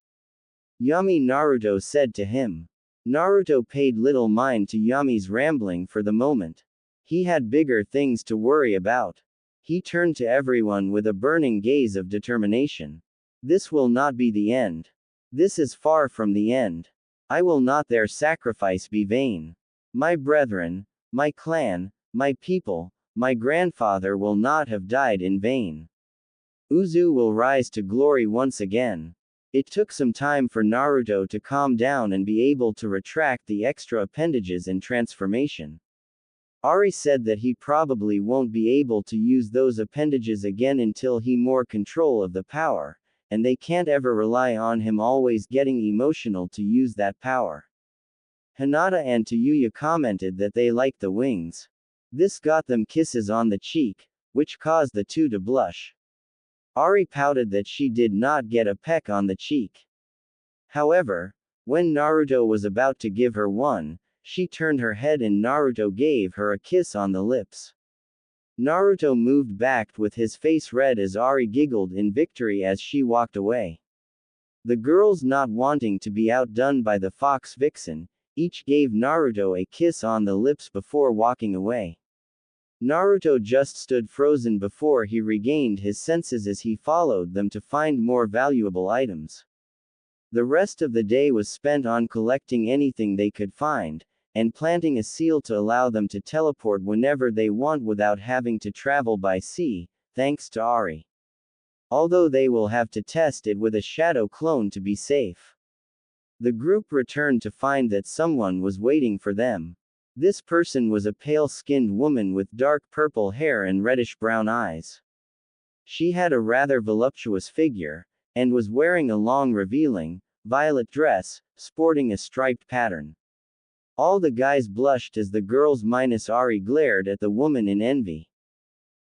Yami Naruto said to him. Naruto paid little mind to Yami's rambling for the moment. He had bigger things to worry about. He turned to everyone with a burning gaze of determination. This will not be the end. This is far from the end. I will not their sacrifice be vain. My brethren, my clan, my people, my grandfather will not have died in vain. Uzu will rise to glory once again. It took some time for Naruto to calm down and be able to retract the extra appendages and transformation. Ari said that he probably won't be able to use those appendages again until he more control of the power, and they can't ever rely on him always getting emotional to use that power. Hinata and Tayuya commented that they liked the wings. This got them kisses on the cheek, which caused the two to blush. Ari pouted that she did not get a peck on the cheek. However, when Naruto was about to give her one, she turned her head and Naruto gave her a kiss on the lips. Naruto moved back with his face red as Ari giggled in victory as she walked away. The girls, not wanting to be outdone by the fox vixen, each gave Naruto a kiss on the lips before walking away. Naruto just stood frozen before he regained his senses as he followed them to find more valuable items. The rest of the day was spent on collecting anything they could find, and planting a seal to allow them to teleport whenever they want without having to travel by sea, thanks to Ari. Although they will have to test it with a shadow clone to be safe. The group returned to find that someone was waiting for them. This person was a pale-skinned woman with dark purple hair and reddish-brown eyes. She had a rather voluptuous figure, and was wearing a long revealing, violet dress, sporting a striped pattern. All the guys blushed as the girls minus Ari glared at the woman in envy.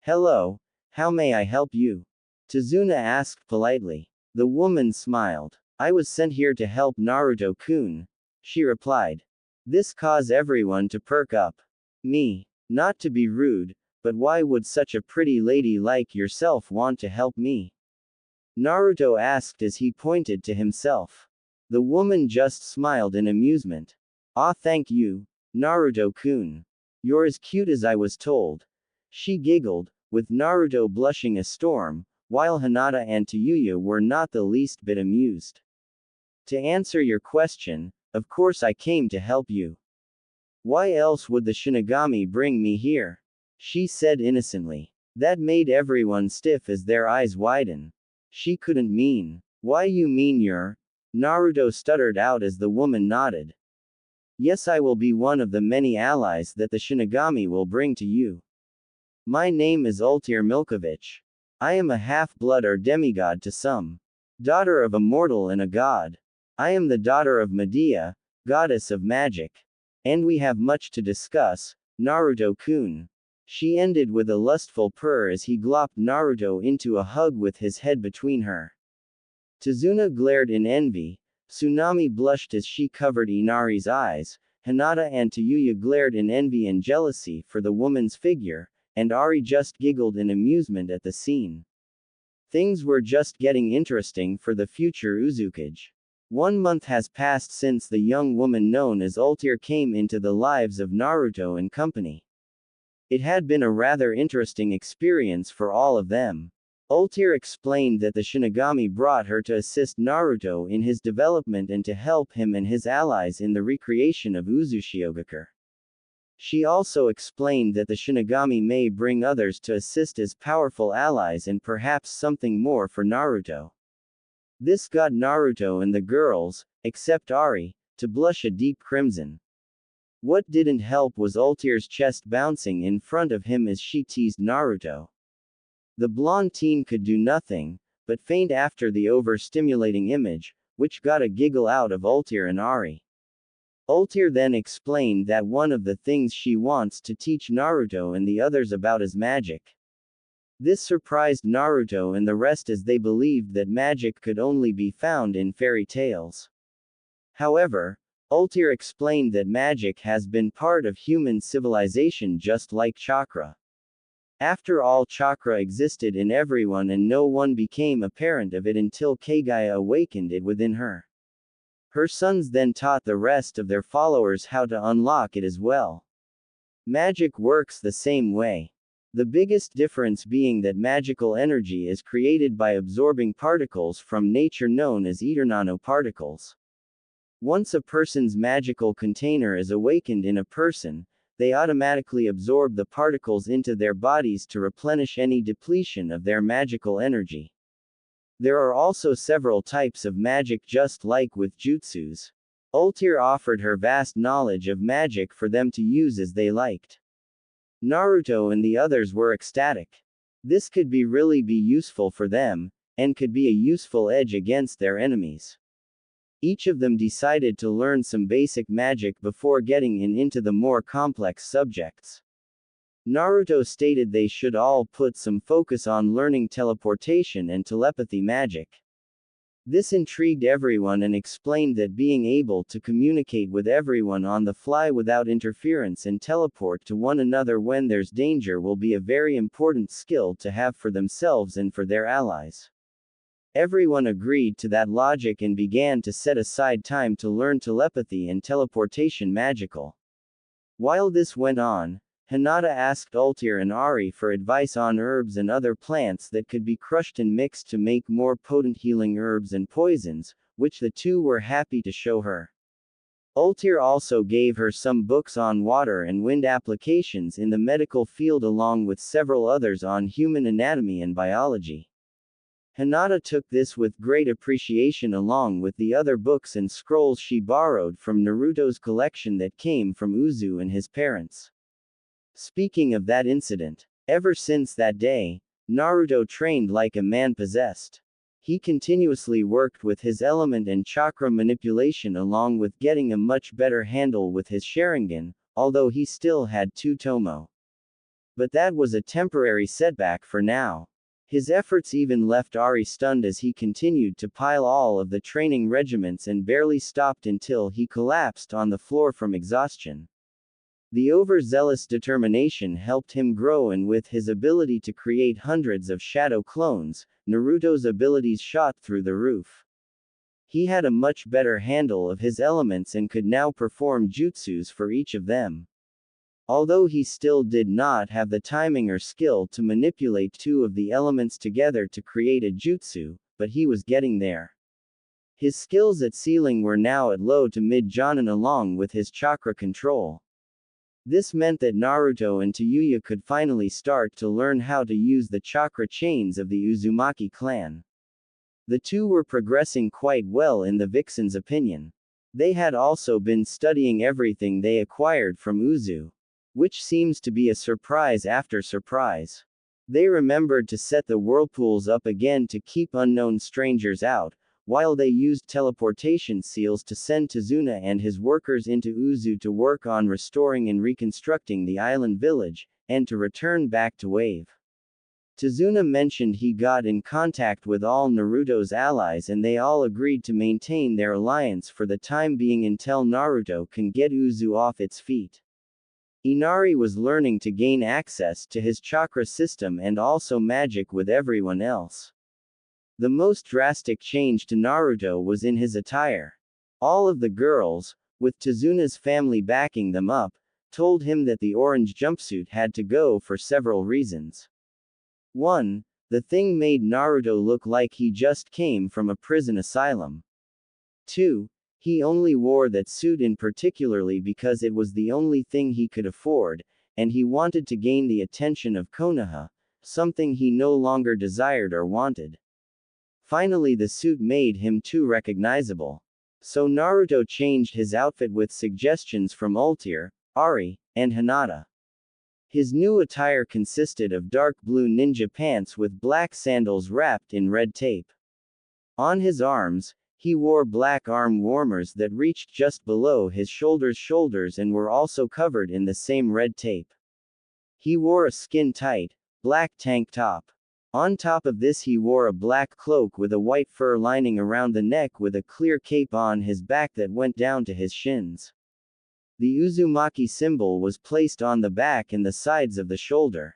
Hello, how may I help you? Tazuna asked politely. The woman smiled. I was sent here to help Naruto-kun, she replied. This caused everyone to perk up. Me. Not to be rude, but why would such a pretty lady like yourself want to help me? Naruto asked as he pointed to himself. The woman just smiled in amusement. Ah, thank you, Naruto-kun. You're as cute as I was told. She giggled, with Naruto blushing a storm, while Hinata and Tayuya were not the least bit amused. To answer your question, of course I came to help you. Why else would the Shinigami bring me here? She said innocently. That made everyone stiff as their eyes widen. She couldn't mean. Why you mean you're? Naruto stuttered out as the woman nodded. Yes, I will be one of the many allies that the Shinigami will bring to you. My name is Ultir Milkovich. I am a half-blood or demigod to some. Daughter of a mortal and a god. I am the daughter of Medea, goddess of magic. And we have much to discuss, Naruto-kun. She ended with a lustful purr as he glopped Naruto into a hug with his head between her. Tazuna glared in envy, Tsunami blushed as she covered Inari's eyes, Hinata and Tayuya glared in envy and jealousy for the woman's figure, and Ari just giggled in amusement at the scene. Things were just getting interesting for the future Uzukage. 1 month has passed since the young woman known as Ultir came into the lives of Naruto and company. It had been a rather interesting experience for all of them. Ultir explained that the Shinigami brought her to assist Naruto in his development and to help him and his allies in the recreation of Uzushio. She also explained that the Shinigami may bring others to assist as powerful allies and perhaps something more for Naruto. This got Naruto and the girls, except Ari, to blush a deep crimson. What didn't help was Ultir's chest bouncing in front of him as she teased Naruto. The blonde teen could do nothing but faint after the overstimulating image, which got a giggle out of Ultir and Ari. Ultir then explained that one of the things she wants to teach Naruto and the others about is magic. This surprised Naruto and the rest as they believed that magic could only be found in fairy tales. However, Ultir explained that magic has been part of human civilization just like chakra. After all, chakra existed in everyone and no one became apparent of it until Kagaya awakened it within her. Her sons then taught the rest of their followers how to unlock it as well. Magic works the same way. The biggest difference being that magical energy is created by absorbing particles from nature known as nanoparticles. Once a person's magical container is awakened in a person, they automatically absorb the particles into their bodies to replenish any depletion of their magical energy. There are also several types of magic just like with jutsus. Ultir offered her vast knowledge of magic for them to use as they liked. Naruto and the others were ecstatic. This could really be useful for them, and could be a useful edge against their enemies. Each of them decided to learn some basic magic before getting into the more complex subjects. Naruto stated they should all put some focus on learning teleportation and telepathy magic. This intrigued everyone and explained that being able to communicate with everyone on the fly without interference and teleport to one another when there's danger will be a very important skill to have for themselves and for their allies. Everyone agreed to that logic and began to set aside time to learn telepathy and teleportation magical. While this went on, Hinata asked Ultir and Ari for advice on herbs and other plants that could be crushed and mixed to make more potent healing herbs and poisons, which the two were happy to show her. Ultir also gave her some books on water and wind applications in the medical field along with several others on human anatomy and biology. Hinata took this with great appreciation along with the other books and scrolls she borrowed from Naruto's collection that came from Uzu and his parents. Speaking of that incident, ever since that day, Naruto trained like a man possessed. He continuously worked with his element and chakra manipulation along with getting a much better handle with his Sharingan, although he still had 2 Tomo. But that was a temporary setback for now. His efforts even left Ari stunned as he continued to pile all of the training regiments and barely stopped until he collapsed on the floor from exhaustion. The overzealous determination helped him grow, and with his ability to create hundreds of shadow clones, Naruto's abilities shot through the roof. He had a much better handle of his elements and could now perform jutsus for each of them. Although he still did not have the timing or skill to manipulate 2 of the elements together to create a jutsu, but he was getting there. His skills at sealing were now at low to mid-jonin along with his chakra control. This meant that Naruto and Tayuya could finally start to learn how to use the chakra chains of the Uzumaki clan. The two were progressing quite well in the Vixen's opinion. They had also been studying everything they acquired from Uzu, which seems to be a surprise after surprise. They remembered to set the whirlpools up again to keep unknown strangers out, while they used teleportation seals to send Tazuna and his workers into Uzu to work on restoring and reconstructing the island village, and to return back to Wave. Tazuna mentioned he got in contact with all Naruto's allies and they all agreed to maintain their alliance for the time being until Naruto can get Uzu off its feet. Inari was learning to gain access to his chakra system and also magic with everyone else. The most drastic change to Naruto was in his attire. All of the girls, with Tazuna's family backing them up, told him that the orange jumpsuit had to go for several reasons. 1. The thing made Naruto look like he just came from a prison asylum. 2. He only wore that suit in particularly because it was the only thing he could afford, and he wanted to gain the attention of Konoha, something he no longer desired or wanted. Finally, the suit made him too recognizable. So Naruto changed his outfit with suggestions from Ultir, Ari, and Hinata. His new attire consisted of dark blue ninja pants with black sandals wrapped in red tape. On his arms, he wore black arm warmers that reached just below his shoulders and were also covered in the same red tape. He wore a skin-tight, black tank top. On top of this he wore a black cloak with a white fur lining around the neck with a clear cape on his back that went down to his shins. The Uzumaki symbol was placed on the back and the sides of the shoulder.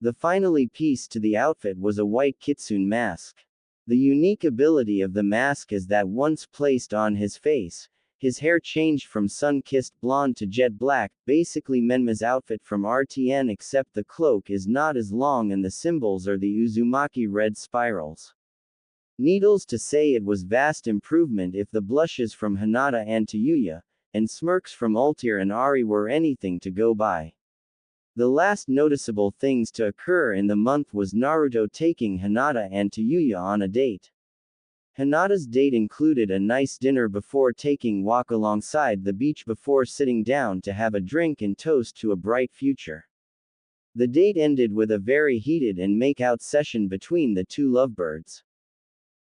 The finally piece to the outfit was a white kitsune mask. The unique ability of the mask is that once placed on his face, his hair changed from sun-kissed blonde to jet black, basically Menma's outfit from RTN, except the cloak is not as long and the symbols are the Uzumaki red spirals. Needless to say, it was vast improvement if the blushes from Hinata and Tayuya, and smirks from Ultir and Ari were anything to go by. The last noticeable things to occur in the month was Naruto taking Hinata and Tayuya on a date. Hinata's date included a nice dinner before taking walk alongside the beach before sitting down to have a drink and toast to a bright future. The date ended with a very heated and make-out session between the two lovebirds.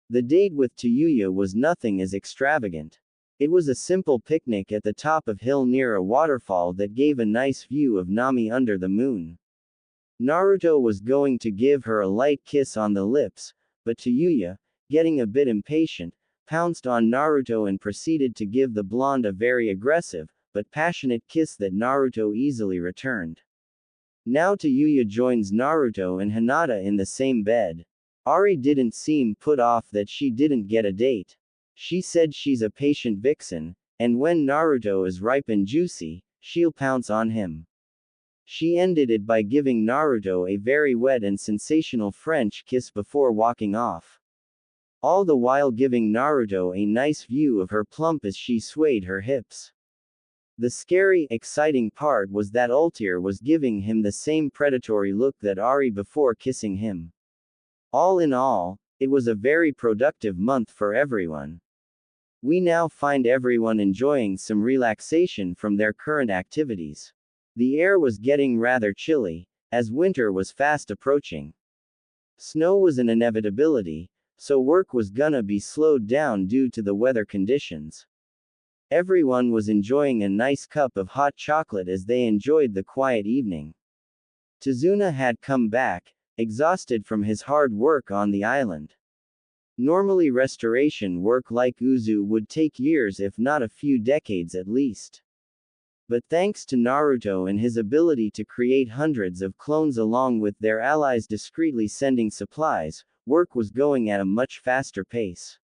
The date with Tayuya was nothing as extravagant. It was a simple picnic at the top of hill near a waterfall that gave a nice view of Nami under the moon. Naruto was going to give her a light kiss on the lips, but Tayuya, getting a bit impatient, pounced on Naruto and proceeded to give the blonde a very aggressive, but passionate kiss that Naruto easily returned. Now Tayuya joins Naruto and Hinata in the same bed. Ari didn't seem put off that she didn't get a date. She said she's a patient vixen, and when Naruto is ripe and juicy, she'll pounce on him. She ended it by giving Naruto a very wet and sensational French kiss before walking off. All the while giving Naruto a nice view of her plump as she swayed her hips. The scary, exciting part was that Ultir was giving him the same predatory look that Ari before kissing him. All in all, it was a very productive month for everyone. We now find everyone enjoying some relaxation from their current activities. The air was getting rather chilly, as winter was fast approaching. Snow was an inevitability, so work was gonna be slowed down due to the weather conditions. Everyone was enjoying a nice cup of hot chocolate as they enjoyed the quiet evening. Tazuna had come back, exhausted from his hard work on the island. Normally restoration work like Uzu would take years if not a few decades at least. But thanks to Naruto and his ability to create hundreds of clones along with their allies discreetly sending supplies, work was going at a much faster pace.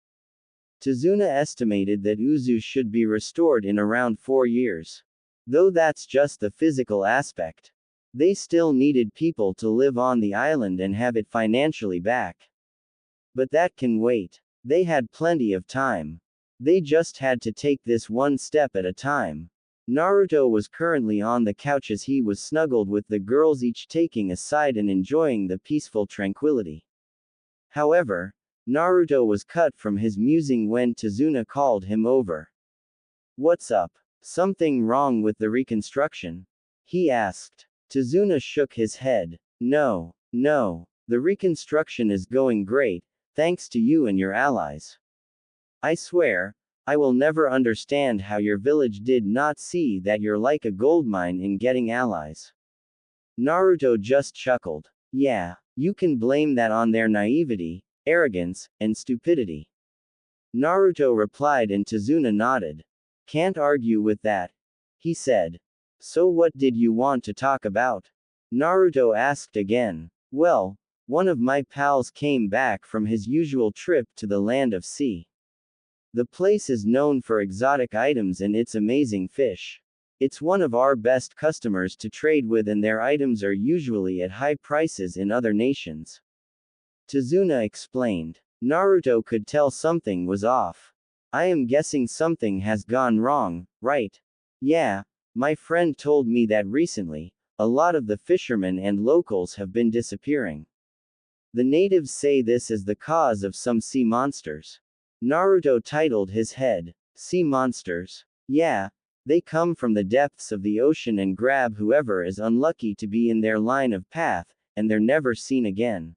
Tazuna estimated that Uzu should be restored in around 4 years. Though that's just the physical aspect. They still needed people to live on the island and have it financially back. But that can wait. They had plenty of time. They just had to take this one step at a time. Naruto was currently on the couch as he was snuggled with the girls, each taking a side and enjoying the peaceful tranquility. However, Naruto was cut from his musing when Tazuna called him over. "What's up? Something wrong with the reconstruction?" he asked. Tazuna shook his head. No, the reconstruction is going great, thanks to you and your allies. I swear, I will never understand how your village did not see that you're like a goldmine in getting allies. Naruto just chuckled. Yeah, you can blame that on their naivety, arrogance, and stupidity. Naruto replied and Tazuna nodded. Can't argue with that, he said. So what did you want to talk about? Naruto asked again. Well, one of my pals came back from his usual trip to the land of sea. The place is known for exotic items and its amazing fish. It's one of our best customers to trade with and their items are usually at high prices in other nations. Tazuna explained. Naruto could tell something was off. I am guessing something has gone wrong, right? Yeah, my friend told me that recently, a lot of the fishermen and locals have been disappearing. The natives say this is the cause of some sea monsters. Naruto titled his head. Sea monsters? Yeah, They come from the depths of the ocean and grab whoever is unlucky to be in their line of path, and they're never seen again.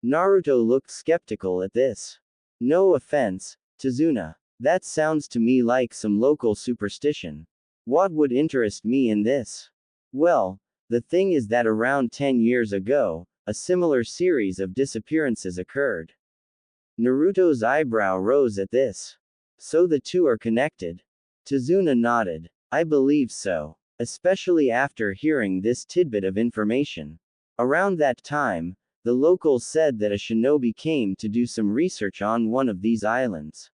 Naruto looked skeptical at this. No offense, Tazuna. That sounds to me like some local superstition. What would interest me in this? Well, the thing is that around 10 years ago, a similar series of disappearances occurred. Naruto's eyebrow rose at this. So the two are connected? Tazuna nodded. I believe so. Especially after hearing this tidbit of information. Around that time, the locals said that a shinobi came to do some research on one of these islands.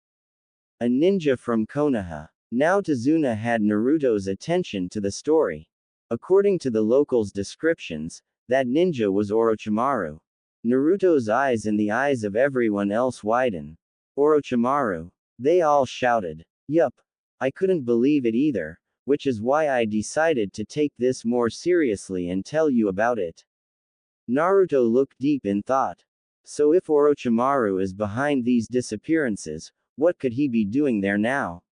A ninja from Konoha. Now Tazuna had Naruto's attention to the story. According to the locals' descriptions, that ninja was Orochimaru. Naruto's eyes and the eyes of everyone else widen. Orochimaru. They all shouted. Yup. I couldn't believe it either, which is why I decided to take this more seriously and tell you about it. Naruto looked deep in thought. So if Orochimaru is behind these disappearances, what could he be doing there now?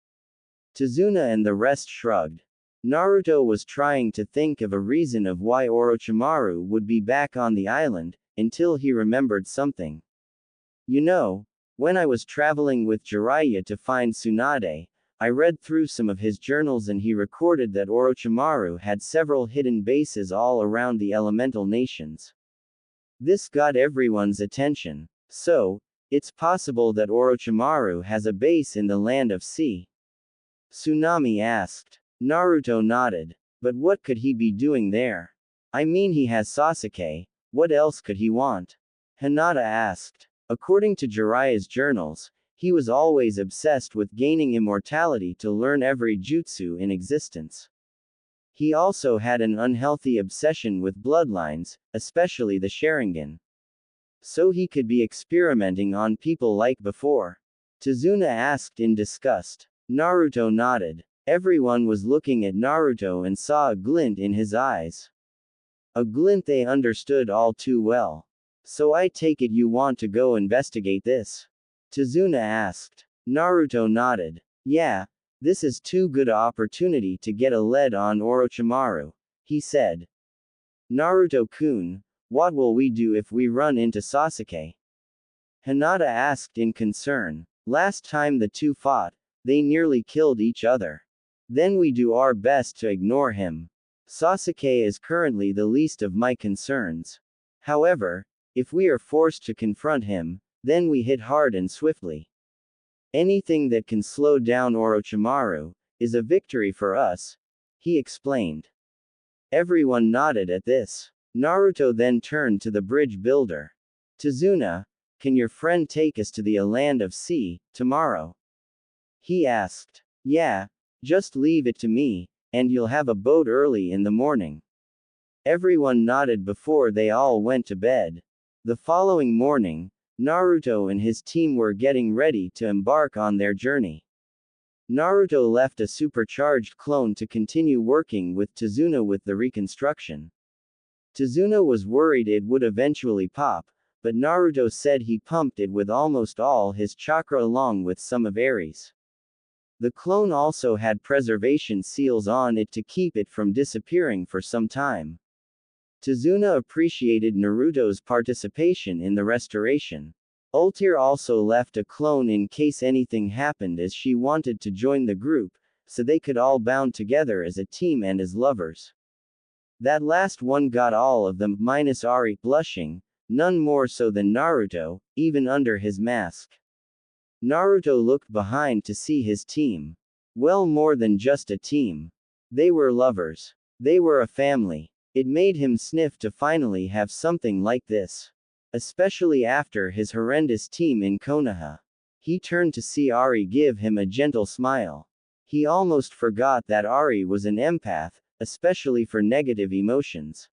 Tazuna and the rest shrugged. Naruto was trying to think of a reason of why Orochimaru would be back on the island, until he remembered something. You know, when I was traveling with Jiraiya to find Tsunade, I read through some of his journals and he recorded that Orochimaru had several hidden bases all around the elemental nations. This got everyone's attention. So, it's possible that Orochimaru has a base in the land of sea. Tsunami asked. Naruto nodded. But what could he be doing there? I mean, he has Sasuke, what else could he want? Hinata asked. According to Jiraiya's journals, he was always obsessed with gaining immortality to learn every jutsu in existence. He also had an unhealthy obsession with bloodlines, especially the Sharingan. So he could be experimenting on people like before. Tazuna asked in disgust. Naruto nodded. Everyone was looking at Naruto and saw a glint in his eyes. A glint they understood all too well. So I take it you want to go investigate this? Tazuna asked. Naruto nodded. Yeah, this is too good a opportunity to get a lead on Orochimaru, he said. Naruto-kun, what will we do if we run into Sasuke? Hinata asked in concern. Last time the two fought, they nearly killed each other. Then we do our best to ignore him. Sasuke is currently the least of my concerns. However, if we are forced to confront him, then we hit hard and swiftly. Anything that can slow down Orochimaru is a victory for us, he explained. Everyone nodded at this. Naruto then turned to the bridge builder. Tazuna, can your friend take us to the land of sea tomorrow? He asked. Yeah, just leave it to me, and you'll have a boat early in the morning. Everyone nodded before they all went to bed. The following morning, Naruto and his team were getting ready to embark on their journey. Naruto left a supercharged clone to continue working with Tazuna with the reconstruction. Tazuna was worried it would eventually pop, but Naruto said he pumped it with almost all his chakra along with some of Ares. The clone also had preservation seals on it to keep it from disappearing for some time. Tazuna appreciated Naruto's participation in the restoration. Ultir also left a clone in case anything happened as she wanted to join the group, so they could all bound together as a team and as lovers. That last one got all of them, minus Ari, blushing, none more so than Naruto, even under his mask. Naruto looked behind to see his team. Well, more than just a team. They were lovers. They were a family. It made him sniff to finally have something like this. Especially after his horrendous team in Konoha. He turned to see Ari give him a gentle smile. He almost forgot that Ari was an empath, especially for negative emotions.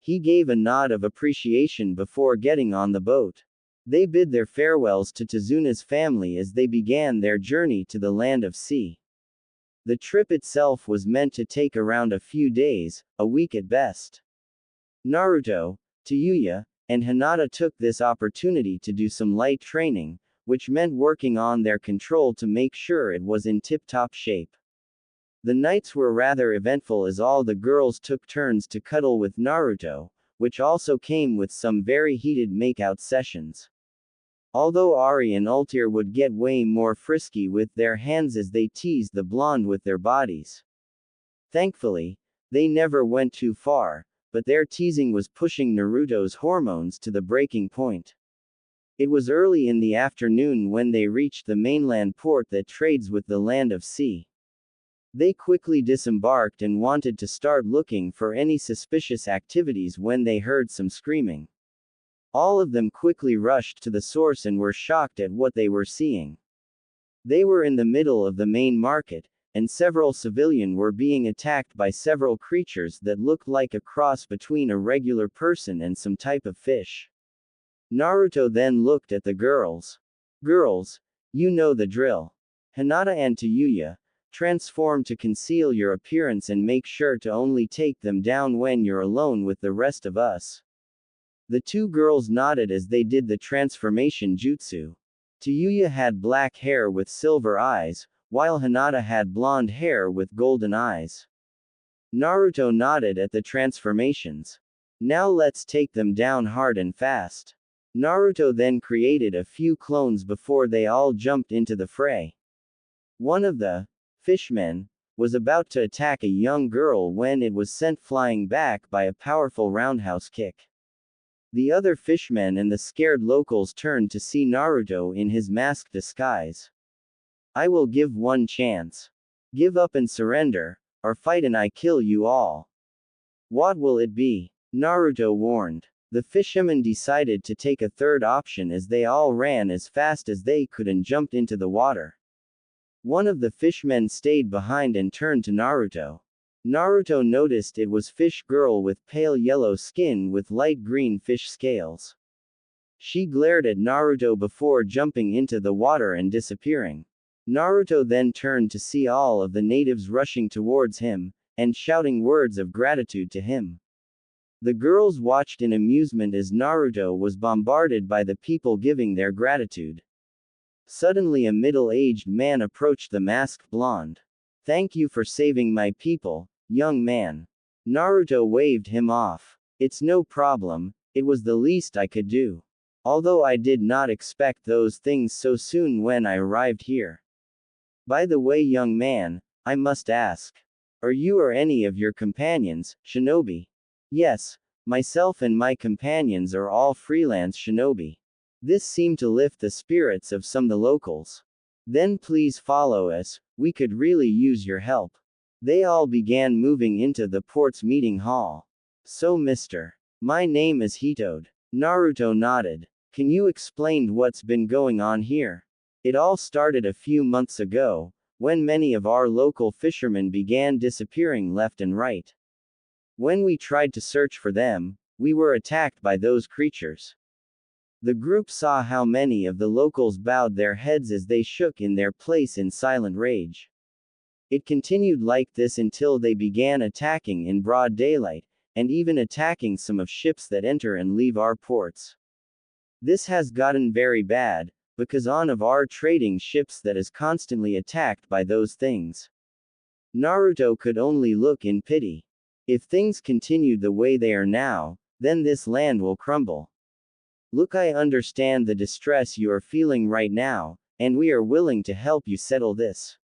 He gave a nod of appreciation before getting on the boat. They bid their farewells to Tazuna's family as they began their journey to the land of sea. The trip itself was meant to take around a few days, a week at best. Naruto, Tayuya, and Hinata took this opportunity to do some light training, which meant working on their control to make sure it was in tip-top shape. The nights were rather eventful as all the girls took turns to cuddle with Naruto, which also came with some very heated makeout sessions. Although Ari and Ultir would get way more frisky with their hands as they teased the blonde with their bodies. Thankfully, they never went too far, but their teasing was pushing Naruto's hormones to the breaking point. It was early in the afternoon when they reached the mainland port that trades with the land of sea. They quickly disembarked and wanted to start looking for any suspicious activities when they heard some screaming. All of them quickly rushed to the source and were shocked at what they were seeing. They were in the middle of the main market, and several civilians were being attacked by several creatures that looked like a cross between a regular person and some type of fish. Naruto then looked at the girls. Girls, you know the drill. Hinata and Tayuya, transform to conceal your appearance and make sure to only take them down when you're alone with the rest of us. The two girls nodded as they did the transformation jutsu. Tayuya had black hair with silver eyes, while Hinata had blonde hair with golden eyes. Naruto nodded at the transformations. Now let's take them down hard and fast. Naruto then created a few clones before they all jumped into the fray. One of the fishmen was about to attack a young girl when it was sent flying back by a powerful roundhouse kick. The other fishmen and the scared locals turned to see Naruto in his masked disguise. I will give one chance. Give up and surrender, or fight and I kill you all. What will it be? Naruto warned. The fishermen decided to take a third option as they all ran as fast as they could and jumped into the water. One of the fishmen stayed behind and turned to Naruto. Naruto noticed it was Fish Girl with pale yellow skin with light green fish scales. She glared at Naruto before jumping into the water and disappearing. Naruto then turned to see all of the natives rushing towards him, and shouting words of gratitude to him. The girls watched in amusement as Naruto was bombarded by the people giving their gratitude. Suddenly a middle-aged man approached the masked blonde. Thank you for saving my people, young man. Naruto waved him off. It's no problem, it was the least I could do. Although I did not expect those things so soon when I arrived here. By the way, young man, I must ask. Are you or any of your companions, shinobi? Yes, myself and my companions are all freelance shinobi. This seemed to lift the spirits of some of the locals. Then please follow us, we could really use your help. They all began moving into the port's meeting hall. So Mr. My name is Hitode. Naruto nodded. Can you explain what's been going on here? It all started a few months ago, when many of our local fishermen began disappearing left and right. When we tried to search for them, we were attacked by those creatures. The group saw how many of the locals bowed their heads as they shook in their place in silent rage. It continued like this until they began attacking in broad daylight, and even attacking some of ships that enter and leave our ports. This has gotten very bad, because on of our trading ships that is constantly attacked by those things. Naruto could only look in pity. If things continue the way they are now, then this land will crumble. Look, I understand the distress you are feeling right now, and we are willing to help you settle this.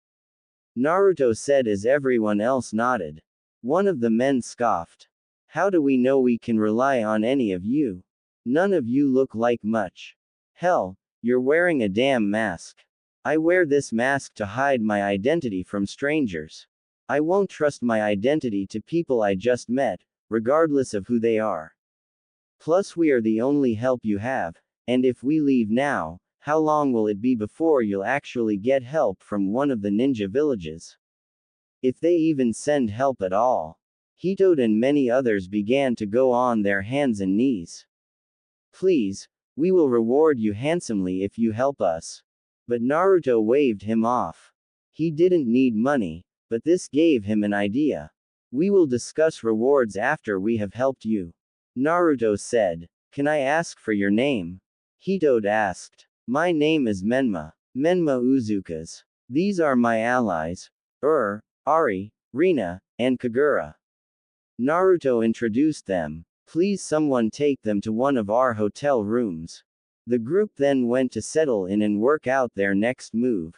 Naruto said as everyone else nodded. One of the men scoffed. How do we know we can rely on any of you? None of you look like much. Hell, you're wearing a damn mask. I wear this mask to hide my identity from strangers. I won't trust my identity to people I just met, regardless of who they are. Plus we are the only help you have, and if we leave now, how long will it be before you'll actually get help from one of the ninja villages? If they even send help at all. Hitode and many others began to go on their hands and knees. Please, we will reward you handsomely if you help us. But Naruto waved him off. He didn't need money, but this gave him an idea. We will discuss rewards after we have helped you. Naruto said. Can I ask for your name? Hitode asked. My name is Menma. Menma Uzukage. These are my allies. Ari, Rina, and Kagura. Naruto introduced them. Please someone take them to one of our hotel rooms. The group then went to settle in and work out their next move.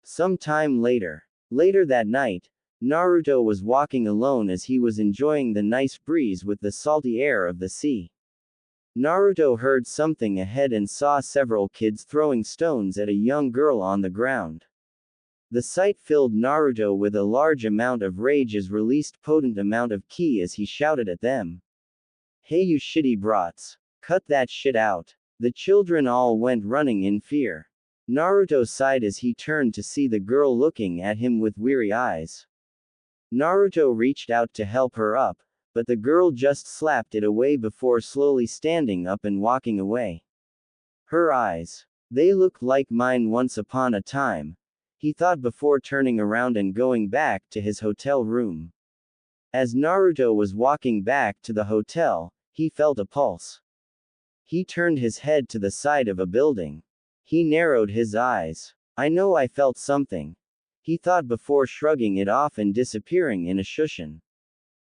Some time later. Later that night, Naruto was walking alone as he was enjoying the nice breeze with the salty air of the sea. Naruto heard something ahead and saw several kids throwing stones at a young girl on the ground. The sight filled Naruto with a large amount of rage as released potent amount of ki as he shouted at them. Hey you shitty brats. Cut that shit out. The children all went running in fear. Naruto sighed as he turned to see the girl looking at him with weary eyes. Naruto reached out to help her up, but the girl just slapped it away before slowly standing up and walking away. Her eyes. They looked like mine once upon a time, he thought before turning around and going back to his hotel room. As Naruto was walking back to the hotel, he felt a pulse. He turned his head to the side of a building. He narrowed his eyes. I know I felt something, he thought before shrugging it off and disappearing in a shushin.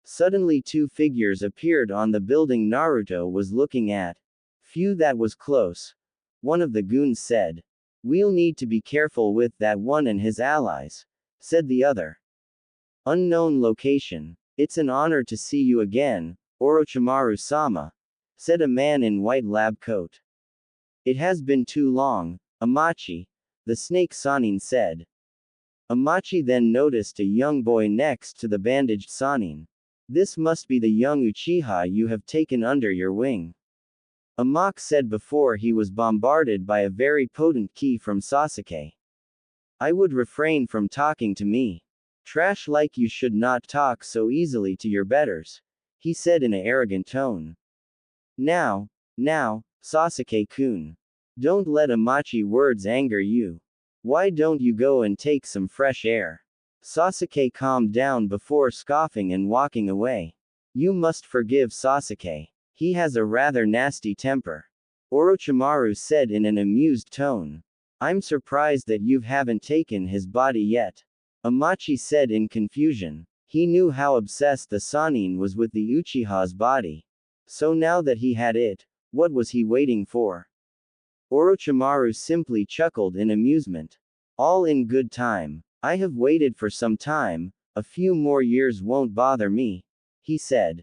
Suddenly two figures appeared on the building Naruto was looking at. Phew, that was close. One of the goons said. We'll need to be careful with that one and his allies, said the other. Unknown location. It's an honor to see you again, Orochimaru-sama, said a man in white lab coat. It has been too long, Amachi, the snake Sannin said. Amachi then noticed a young boy next to the bandaged Sannin. This must be the young Uchiha you have taken under your wing. Amok said before he was bombarded by a very potent ki from Sasuke. I would refrain from talking to me. Trash like you should not talk so easily to your betters, he said in an arrogant tone. Now, Sasuke-kun. Don't let Amachi words anger you. Why don't you go and take some fresh air? Sasuke calmed down before scoffing and walking away. You must forgive Sasuke. He has a rather nasty temper. Orochimaru said in an amused tone. I'm surprised that you haven't taken his body yet. Amachi said in confusion. He knew how obsessed the Sannin was with the Uchiha's body. So now that he had it, what was he waiting for? Orochimaru simply chuckled in amusement. All in good time. I have waited for some time, a few more years won't bother me, he said.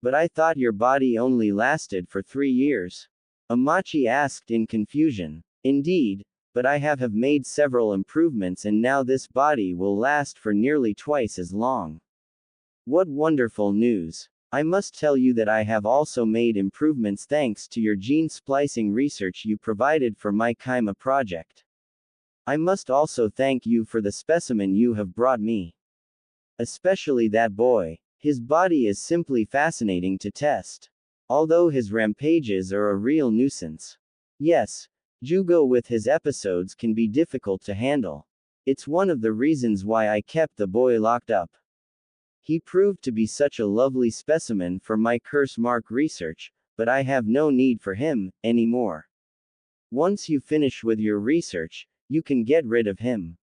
But I thought your body only lasted for 3 years. Amachi asked in confusion. Indeed, but I have made several improvements and now this body will last for nearly twice as long. What wonderful news. I must tell you that I have also made improvements thanks to your gene splicing research you provided for my Kaima project. I must also thank you for the specimen you have brought me. Especially that boy. His body is simply fascinating to test. Although his rampages are a real nuisance. Yes, Jugo with his episodes can be difficult to handle. It's one of the reasons why I kept the boy locked up. He proved to be such a lovely specimen for my curse mark research, but I have no need for him anymore. Once you finish with your research, you can get rid of him.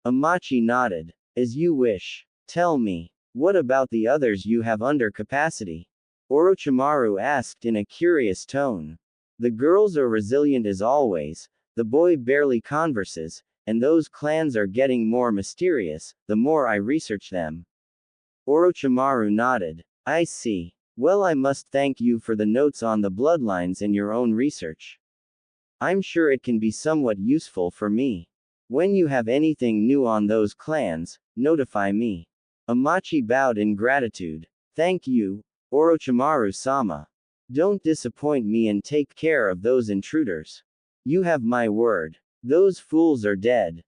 Amachi nodded. As you wish. Tell me, what about the others you have under capacity? Orochimaru asked in a curious tone. The girls are resilient as always, the boy barely converses, and those clans are getting more mysterious, the more I research them. Orochimaru nodded. I see. Well, I must thank you for the notes on the bloodlines and your own research. I'm sure it can be somewhat useful for me. When you have anything new on those clans, notify me. Amachi bowed in gratitude. Thank you, Orochimaru-sama. Don't disappoint me and take care of those intruders. You have my word. Those fools are dead.